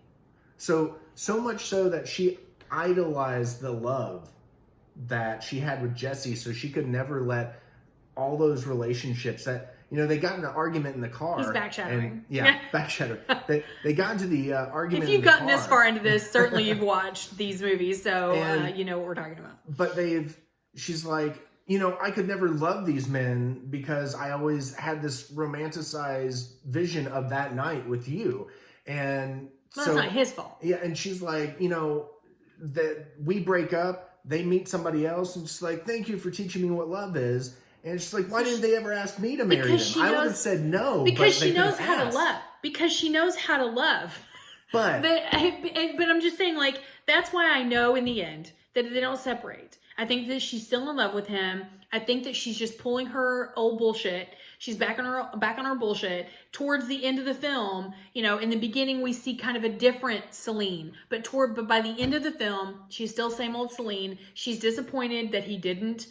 So much so that she idolized the love that she had with Jesse, so she could never let all those relationships that, you know, they got in an argument in the car. He's backshadowing. Backshadowing. They got into the argument. If you've in the gotten car. this far into this, certainly you've watched these movies, so you know what we're talking about. But she's like, you know, I could never love these men because I always had this romanticized vision of that night with you. And well, so, that's not his fault. Yeah, and she's like, you know, that we break up, they meet somebody else, and she's like, thank you for teaching me what love is. And she's like, why didn't they ever ask me to marry them? I would have said no. Because she knows how to love. Because she knows how to love. But I'm just saying, like, that's why I know in the end that they don't separate. I think that she's still in love with him. I think that she's just pulling her old bullshit. She's back on her bullshit. Towards the end of the film, you know, in the beginning we see kind of a different Celine, but by the end of the film, she's still same old Celine. She's disappointed that he didn't,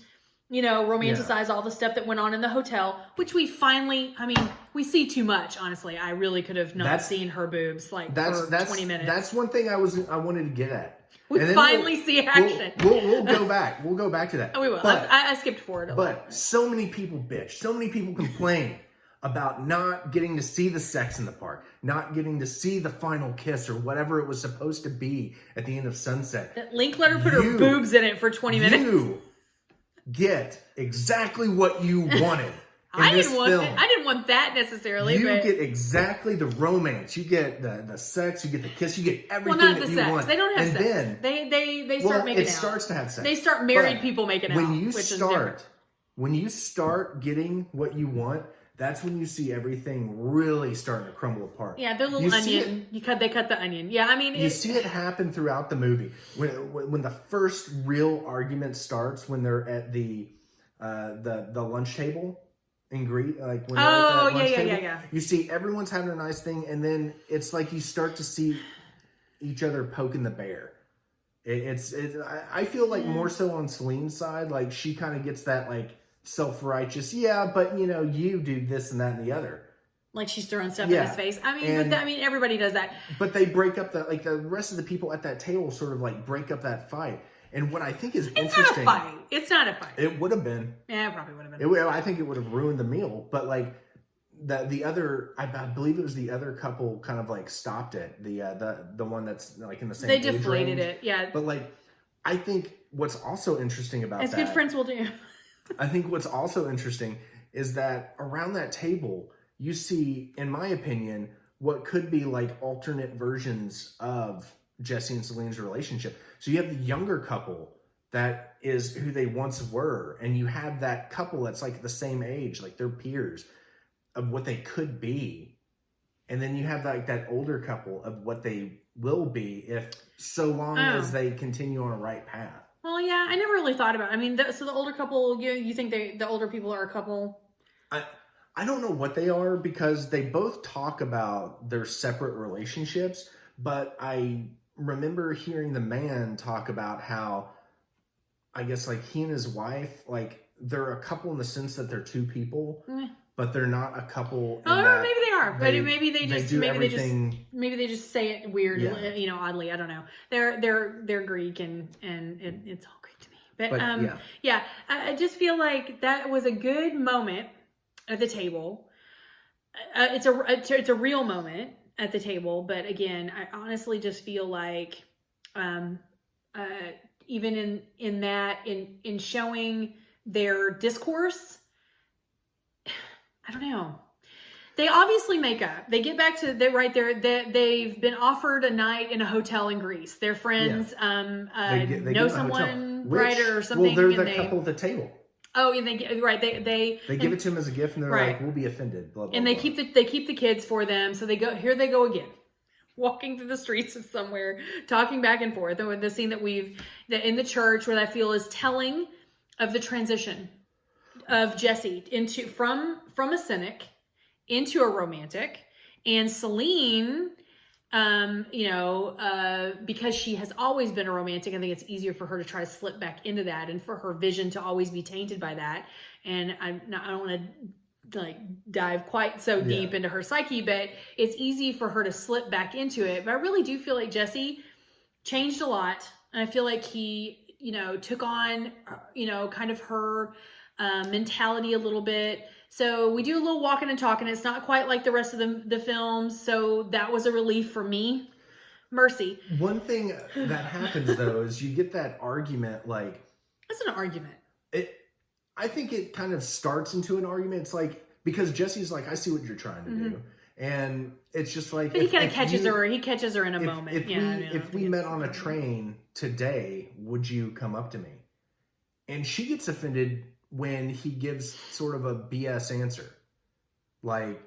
you know, romanticize all the stuff that went on in the hotel, which we finally, I mean, we see too much, honestly. I really could have not seen her boobs for 20 minutes. That's one thing I wanted to get at. We finally see action. We'll go back. We'll go back to that. Oh, we will. I skipped forward a little. But so many people bitch. So many people complain about not getting to see the sex in the park, not getting to see the final kiss or whatever it was supposed to be at the end of Sunset. That Linklater put her boobs in it for 20 minutes. You get exactly what you wanted. I didn't want that necessarily. You get exactly the romance. You get the sex. You get the kiss. You get everything well, not that the you sex. want. They don't have and sex. Then, they start making out. It starts to have sex. They start married people making out. When you start getting what you want, that's when you see everything really starting to crumble apart. Yeah, the little onion. They cut the onion. Yeah, I mean, you see it happen throughout the movie. When the first real argument starts, when they're at the lunch table. And greet, like when they're at that lunch table, you see everyone's having a nice thing, and then it's like you start to see each other poking the bear. I feel like more so on Celine's side, like she kind of gets that like self-righteous, but you know, you do this and that and the other. Like she's throwing stuff in his face. I mean, everybody does that. But they break up the rest of the people at that table sort of like break up that fight. And what I think is interesting... It's not a fight. It would have been. Yeah, it probably would have been. I think it would have ruined the meal. But like the other... I believe it was the other couple kind of like stopped it. The one that's like in the same age range. They deflated it, yeah. But like, I think what's also interesting about As good friends will do. I think what's also interesting is that around that table, you see, in my opinion, what could be like alternate versions of Jesse and Celine's relationship. So you have the younger couple that is who they once were, and you have that couple that's like the same age, like they're peers of what they could be. And then you have like that older couple of what they will be if so long as they continue on a right path. Well, yeah, I never really thought about it. I mean, so the older couple, you think the older people are a couple? I don't know what they are because they both talk about their separate relationships, but I remember hearing the man talk about how, I guess, like he and his wife, like they're a couple in the sense that they're two people, but they're not a couple. Maybe they are. But maybe they just say it weird, you know, oddly. I don't know. They're Greek and it's all Greek to me. But I just feel like that was a good moment at the table. It's a real moment at the table, but again, I honestly just feel like even in showing their discourse, I don't know. They obviously make up. They get back to they've been offered a night in a hotel in Greece. Their friends they know someone or something. Well, they're the couple at the table. Oh, and they give it to him as a gift, and they're like, "We'll be offended." Blah, blah, and they keep the kids for them. So they go again, walking through the streets of somewhere, talking back and forth. And the scene that in the church, where I feel is telling of the transition of Jesse from a cynic into a romantic, and Celine. Because she has always been a romantic, I think it's easier for her to try to slip back into that, and for her vision to always be tainted by that. And I don't want to like dive quite so deep into her psyche, but it's easy for her to slip back into it. But I really do feel like Jesse changed a lot, and I feel like he took on, kind of her mentality a little bit. So we do a little walking and talking. It's not quite like the rest of the films. So that was a relief for me. Mercy. One thing that happens though is you get that argument, like, it's an argument. I think it kind of starts into an argument. It's like, because Jesse's like, I see what you're trying to do. And it's just like, but he kind of catches her. He catches her in a moment. If we met on a train today, would you come up to me? And she gets offended when he gives sort of a BS answer. Like,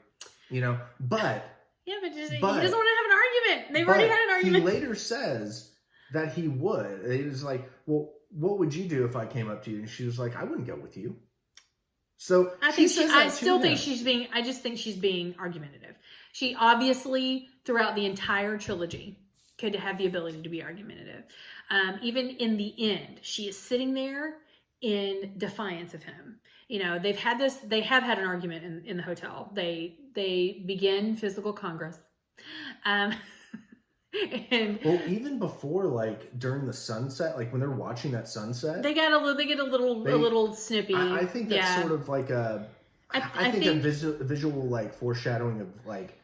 but. Yeah, but he doesn't want to have an argument. They've already had an argument. He later says that he would. He was like, well, what would you do if I came up to you? And she was like, I wouldn't go with you. So I just think she's being argumentative. She obviously, throughout the entire trilogy, could have the ability to be argumentative. Even in the end, she is sitting there in defiance of him. They have had an argument in the hotel. They begin physical congress. And even before, like during the sunset, like when they're watching that sunset, they get a little snippy. I think that's sort of like I think a visual like foreshadowing of like,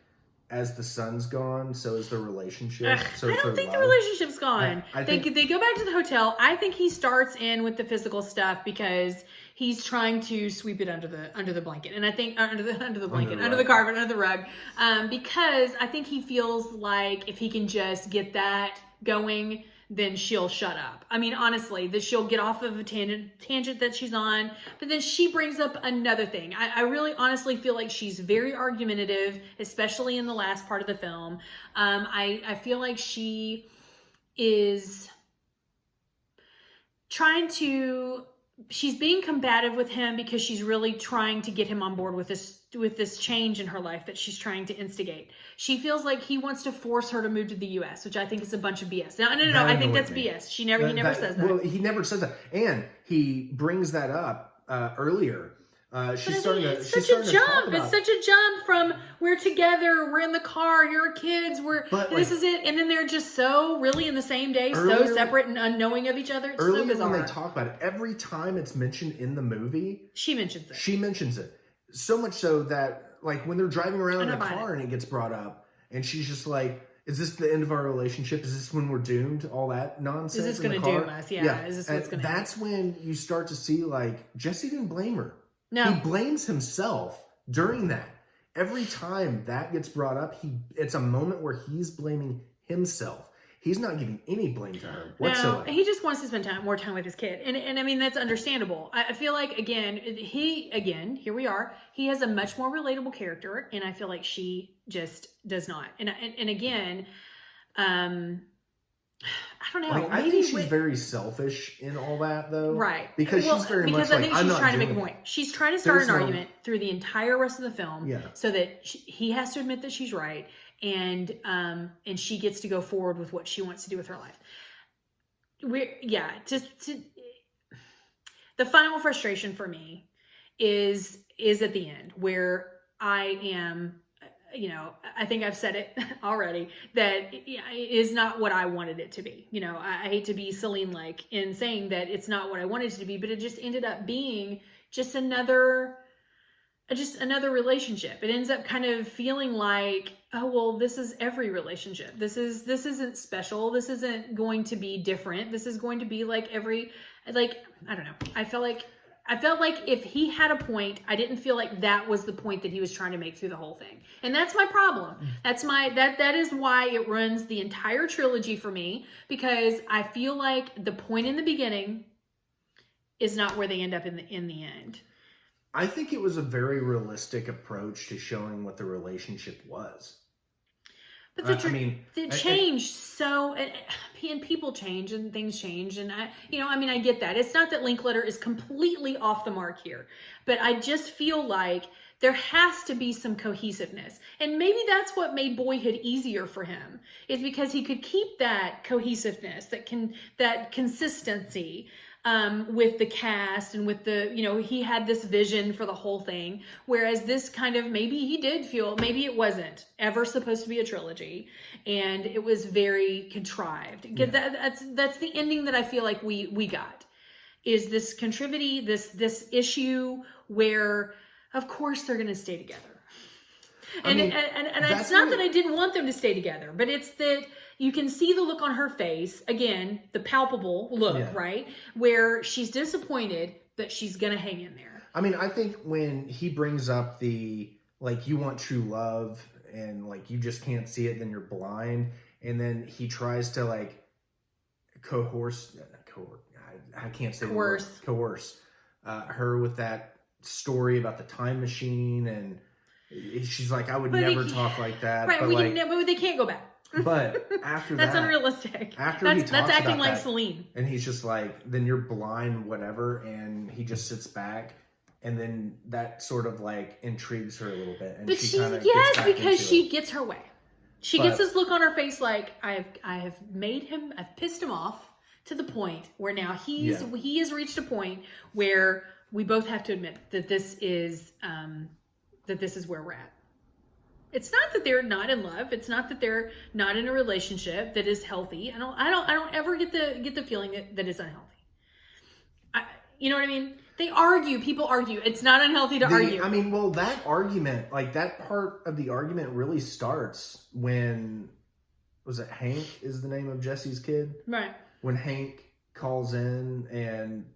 as the sun's gone, so is the relationship. So I don't think the relationship's gone. They go back to the hotel. I think he starts in with the physical stuff because he's trying to sweep it under the blanket, and I think under the carpet, under the rug, because I think he feels like if he can just get that going, then she'll shut up. I mean, honestly, that she'll get off of a tangent that she's on, but then she brings up another thing. I really honestly feel like she's very argumentative, especially in the last part of the film. I feel like she is she's being combative with him because she's really trying to get him on board with this change in her life that she's trying to instigate. She feels like he wants to force her to move to the U.S., which I think is a bunch of BS. No, I think that's BS. He never says that. Well, he never says that, and he brings that up earlier. It's such a jump from we're together, we're in the car, here are kids, this is it, and then they're just so really in the same day, so separate and unknowing of each other. It's so bizarre. When they talk about it, every time it's mentioned in the movie, she mentions it. So much so that like when they're driving around in a car and it gets brought up, and she's just like, "Is this the end of our relationship? Is this when we're doomed? All that nonsense. Is this going to doom us? Yeah. Is this what's going to happen?" That's when you start to see like Jesse didn't blame her. No. He blames himself during that. Every time that gets brought up, it's a moment where he's blaming himself. He's not giving any blame to her whatsoever. No, he just wants to spend more time with his kid. And I mean, that's understandable. I feel like, here we are. He has a much more relatable character, and I feel like she just does not. And again, I don't know. Like, I think she's very selfish in all that, though. Right. Because she's very much like, I'm not doing it. Because I think she's trying to make a point. She's trying to start an argument through the entire rest of the film, so that he has to admit that she's right, and she gets to go forward with what she wants to do with her life. The final frustration for me is at the end, where I am. I think I've said it already, that it is not what I wanted it to be. I hate to be Celine-like in saying that it's not what I wanted it to be, but it just ended up being just another relationship. It ends up kind of feeling like, oh, well, this is every relationship. This isn't special. This isn't going to be different. This is going to be like I don't know. I felt like if he had a point, I didn't feel like that was the point that he was trying to make through the whole thing. And that's my problem. That is why it runs the entire trilogy for me, because I feel like the point in the beginning is not where they end up in the end. I think it was a very realistic approach to showing what the relationship was. But it changed so, and people change and things change, and I get that. It's not that Linklater is completely off the mark here, but I just feel like there has to be some cohesiveness, and maybe that's what made Boyhood easier for him, is because he could keep that cohesiveness, that consistency, with the cast and with the, he had this vision for the whole thing. Whereas this kind of, maybe he did feel, maybe it wasn't ever supposed to be a trilogy and it was very contrived. That's the ending that I feel like we got, is this contrivity, this issue where of course they're going to stay together. And it's not that I didn't want them to stay together, but it's that you can see the look on her face, again, the palpable look, right? Where she's disappointed, but she's going to hang in there. I mean, I think when he brings up the, like, you want true love and, like, you just can't see it, then you're blind. And then he tries to, like, coerce her with that story about the time machine, and she's like, I would never talk like that. Right, but, but they can't go back. But after that's unrealistic. That's acting like Celine. And he's just like, then you're blind, whatever. And he just sits back, and then that sort of like intrigues her a little bit. And but because she gets her way. She gets this look on her face like, I have pissed him off to the point where now he has reached a point where we both have to admit that this is where we're at. It's not that they're not in love. It's not that they're not in a relationship that is healthy. I don't ever get the feeling that it's unhealthy. You know what I mean? They argue. People argue. It's not unhealthy to argue. I mean, well, that argument, like that part of the argument really starts when, was it Hank is the name of Jesse's kid? Right. When Hank calls in and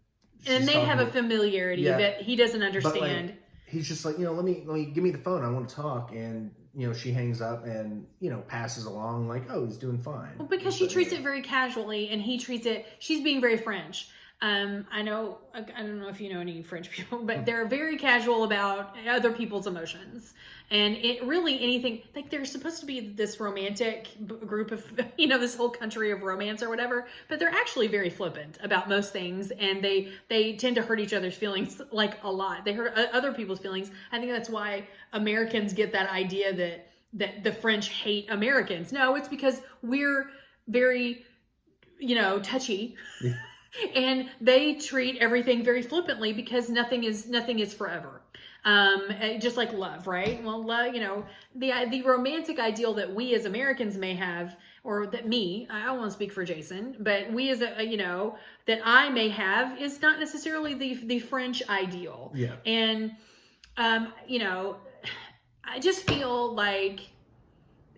they have a familiarity that he doesn't understand. Like, he's just like, let me give me the phone. I want to talk. And, she hangs up and, passes along like, oh, he's doing fine. Well, because she treats it very casually and he treats it, she's being very French. I don't know if you know any French people, but they're very casual about other people's emotions. And it really anything, like they're supposed to be this romantic group of, this whole country of romance or whatever, but they're actually very flippant about most things. And they tend to hurt each other's feelings like a lot. They hurt other people's feelings. I think that's why Americans get that idea that the French hate Americans. No, it's because we're very, touchy. Yeah. And they treat everything very flippantly because nothing is forever. Just like love, right? Well, love, the romantic ideal that we as Americans may have, or that I don't want to speak for Jason, but we as that I may have is not necessarily the French ideal. Yeah. And, I just feel like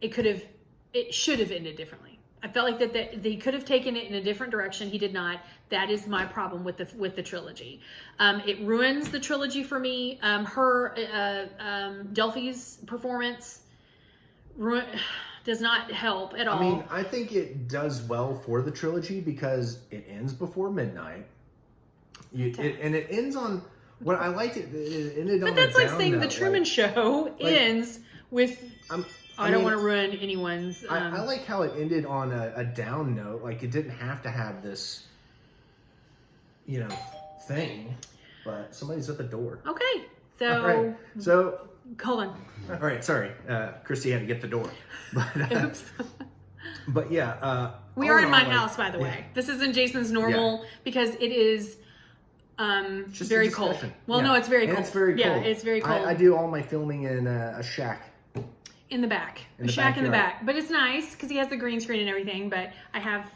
it should have ended differently. I felt like that they could have taken it in a different direction. He did not. That is my problem with the trilogy. It ruins the trilogy for me. Delphi's performance does not help at all. I mean, I think it does well for the trilogy because it ends before midnight. And it ends on what I liked. It ended on. But that's like saying the Truman Show ends with. I don't want to ruin anyone's. I like how it ended on a down note. Like it didn't have to have this, thing. But somebody's at the door. Okay, so right. So hold on. All right, sorry, Kristy had to get the door. But, oops. But yeah, we are in my house, by the way. This isn't Jason's normal because it is. Just very cold. Well, no, it's very cold. It's very cold. Yeah, it's very cold. I do all my filming in a shack. In the back. A shack in the back. But it's nice because he has the green screen and everything, but I have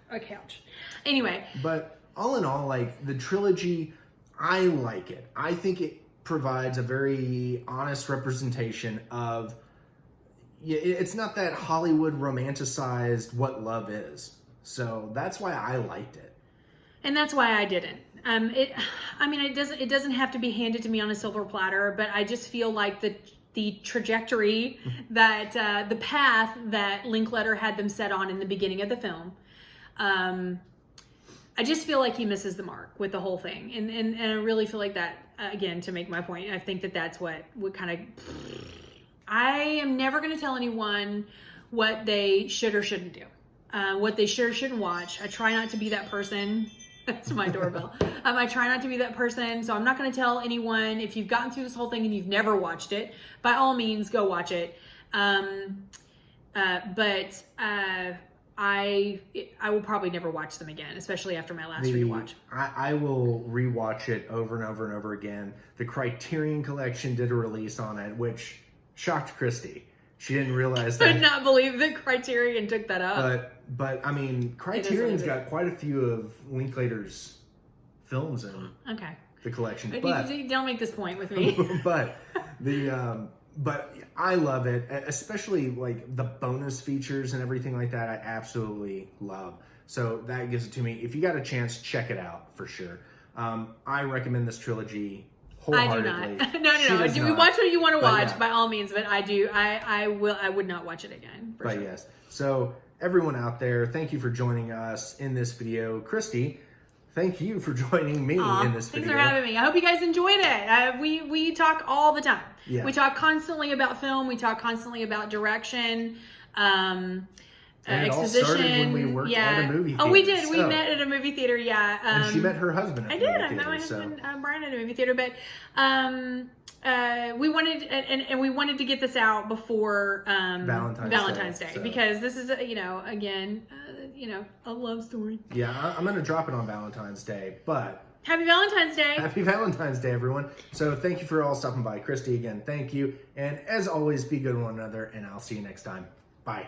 a couch. Anyway. But all in all, like, the trilogy, I like it. I think it provides a very honest representation of, it's not that Hollywood romanticized what love is. So that's why I liked it. And that's why I didn't. It doesn't have to be handed to me on a silver platter, but I just feel like the trajectory that the path that Linklater had them set on in the beginning of the film, I just feel like he misses the mark with the whole thing, and I really feel like that again, to make my point. I think that's what kind of. I am never going to tell anyone what they should or shouldn't do, what they should or shouldn't watch. I try not to be that person. That's my doorbell. I try not to be that person, so I'm not going to tell anyone. If you've gotten through this whole thing and you've never watched it, by all means, go watch it. But I will probably never watch them again, especially after my last rewatch. I will rewatch it over and over and over again. The Criterion Collection did a release on it, which shocked Kristy. She didn't realize that. I could not believe that Criterion took that up. But I mean, Criterion's got quite a few of Linklater's films in the collection. But you don't make this point with me. But I love it, especially like the bonus features and everything like that. I absolutely love. So that gives it to me. If you got a chance, check it out for sure. I recommend this trilogy wholeheartedly. I do not. No. Watch what you want to watch, by all means. But I do. I would not watch it again. For sure. Yes. So everyone out there, thank you for joining us in this video. Kristy, thank you for joining me in this video. Thanks for having me. I hope you guys enjoyed it. We talk all the time. Yeah. We talk constantly about film. We talk constantly about direction. And it exposition. all started when we worked at a movie theater. Oh, we did. We met at a movie theater. Yeah. And she met her husband. At I did. I met my husband Brian at a movie theater, but we wanted to get this out before Valentine's Day because this is again a love story. Yeah, I'm gonna drop it on Valentine's Day, but Happy Valentine's Day. Happy Valentine's Day, everyone. So thank you for all stopping by. Kristy, again, thank you. And as always, be good to one another, and I'll see you next time. Bye.